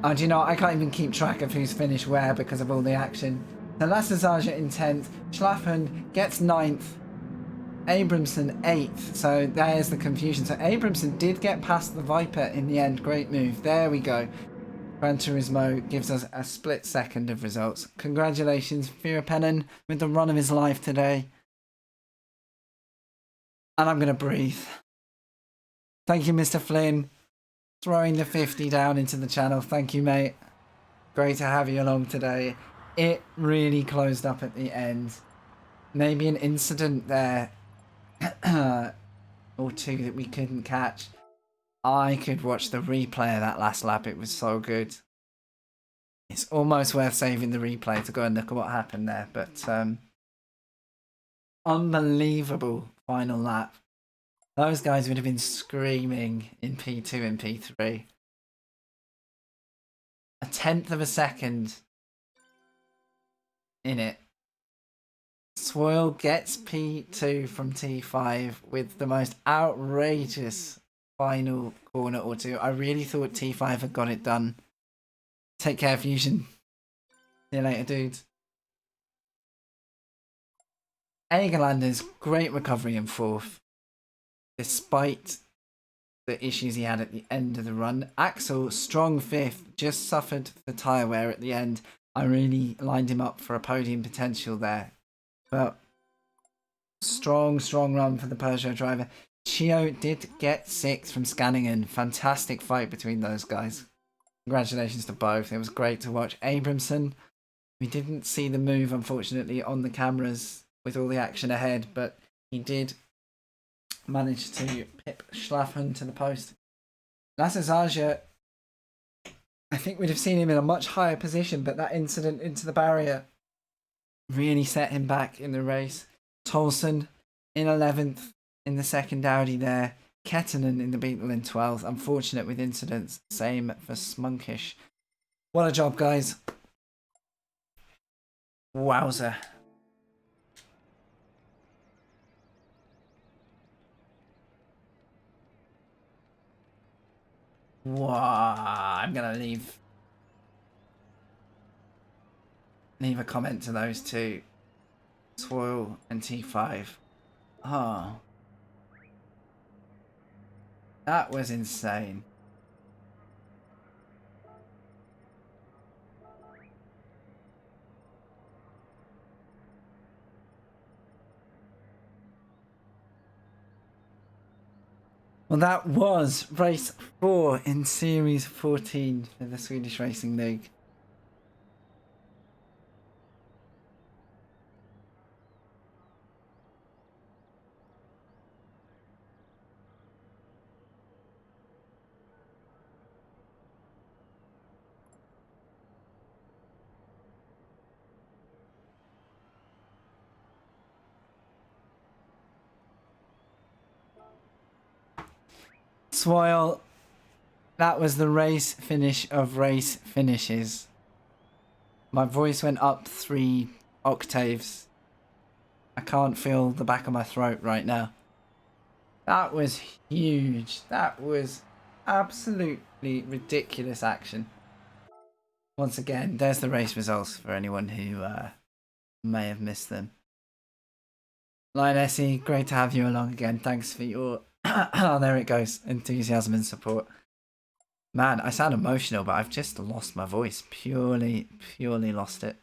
Oh, do you know, I can't even keep track of who's finished where because of all the action. So Lassazaja in 10th. Schlaffen gets 9th. Abramson 8th. So there's the confusion. So Abramson did get past the Viper in the end. Great move. There we go. Gran Turismo gives us a split second of results. Congratulations, Pirapelin, with the run of his life today. And I'm going to breathe. Thank you, Mr. Flynn. Throwing the 50 down into the channel. Thank you, mate. Great to have you along today. It really closed up at the end. Maybe an incident there or two that we couldn't catch. I could watch the replay of that last lap. It was so good. It's almost worth saving the replay to go and look at what happened there. But unbelievable final lap. Those guys would have been screaming in P2 and P3. A 10th of a second in it. Swoyle gets P2 from T5 with the most outrageous final corner or two. I really thought T5 had got it done. Take care, Fusion. See you later, dudes. Egerlanders, great recovery in 4th. Despite the issues he had at the end of the run. Axel, strong 5th, just suffered the tyre wear at the end. I really lined him up for a podium potential there. But strong run for the Peugeot driver. Chio did get 6th from Scanningen. Fantastic fight between those guys. Congratulations to both. It was great to watch. Abramson, we didn't see the move, unfortunately, on the cameras with all the action ahead, but he did manage to pip Schlaffen to the post. SSGr3, I think we'd have seen him in a much higher position, but that incident into the barrier really set him back in the race. Tolson in 11th in the second Audi there. Kettinen in the Beetle in 12th. Unfortunate with incidents. Same for Smunkish. What a job, guys. Wowzer. Wow. I'm going to leave a comment to those two. Swoil and T5. Oh. That was insane. Well, that was race 4 in Series 14 for the Swedish Racing League. Swoil, that was the race finish of race finishes. My voice went up 3 octaves. I can't feel the back of my throat right now. That was huge. That was absolutely ridiculous action. Once again, there's the race results for anyone who may have missed them. Lion Essie, great to have you along again. Thanks for your oh, there it goes. Enthusiasm and support. Man, I sound emotional, but I've just lost my voice. Purely lost it.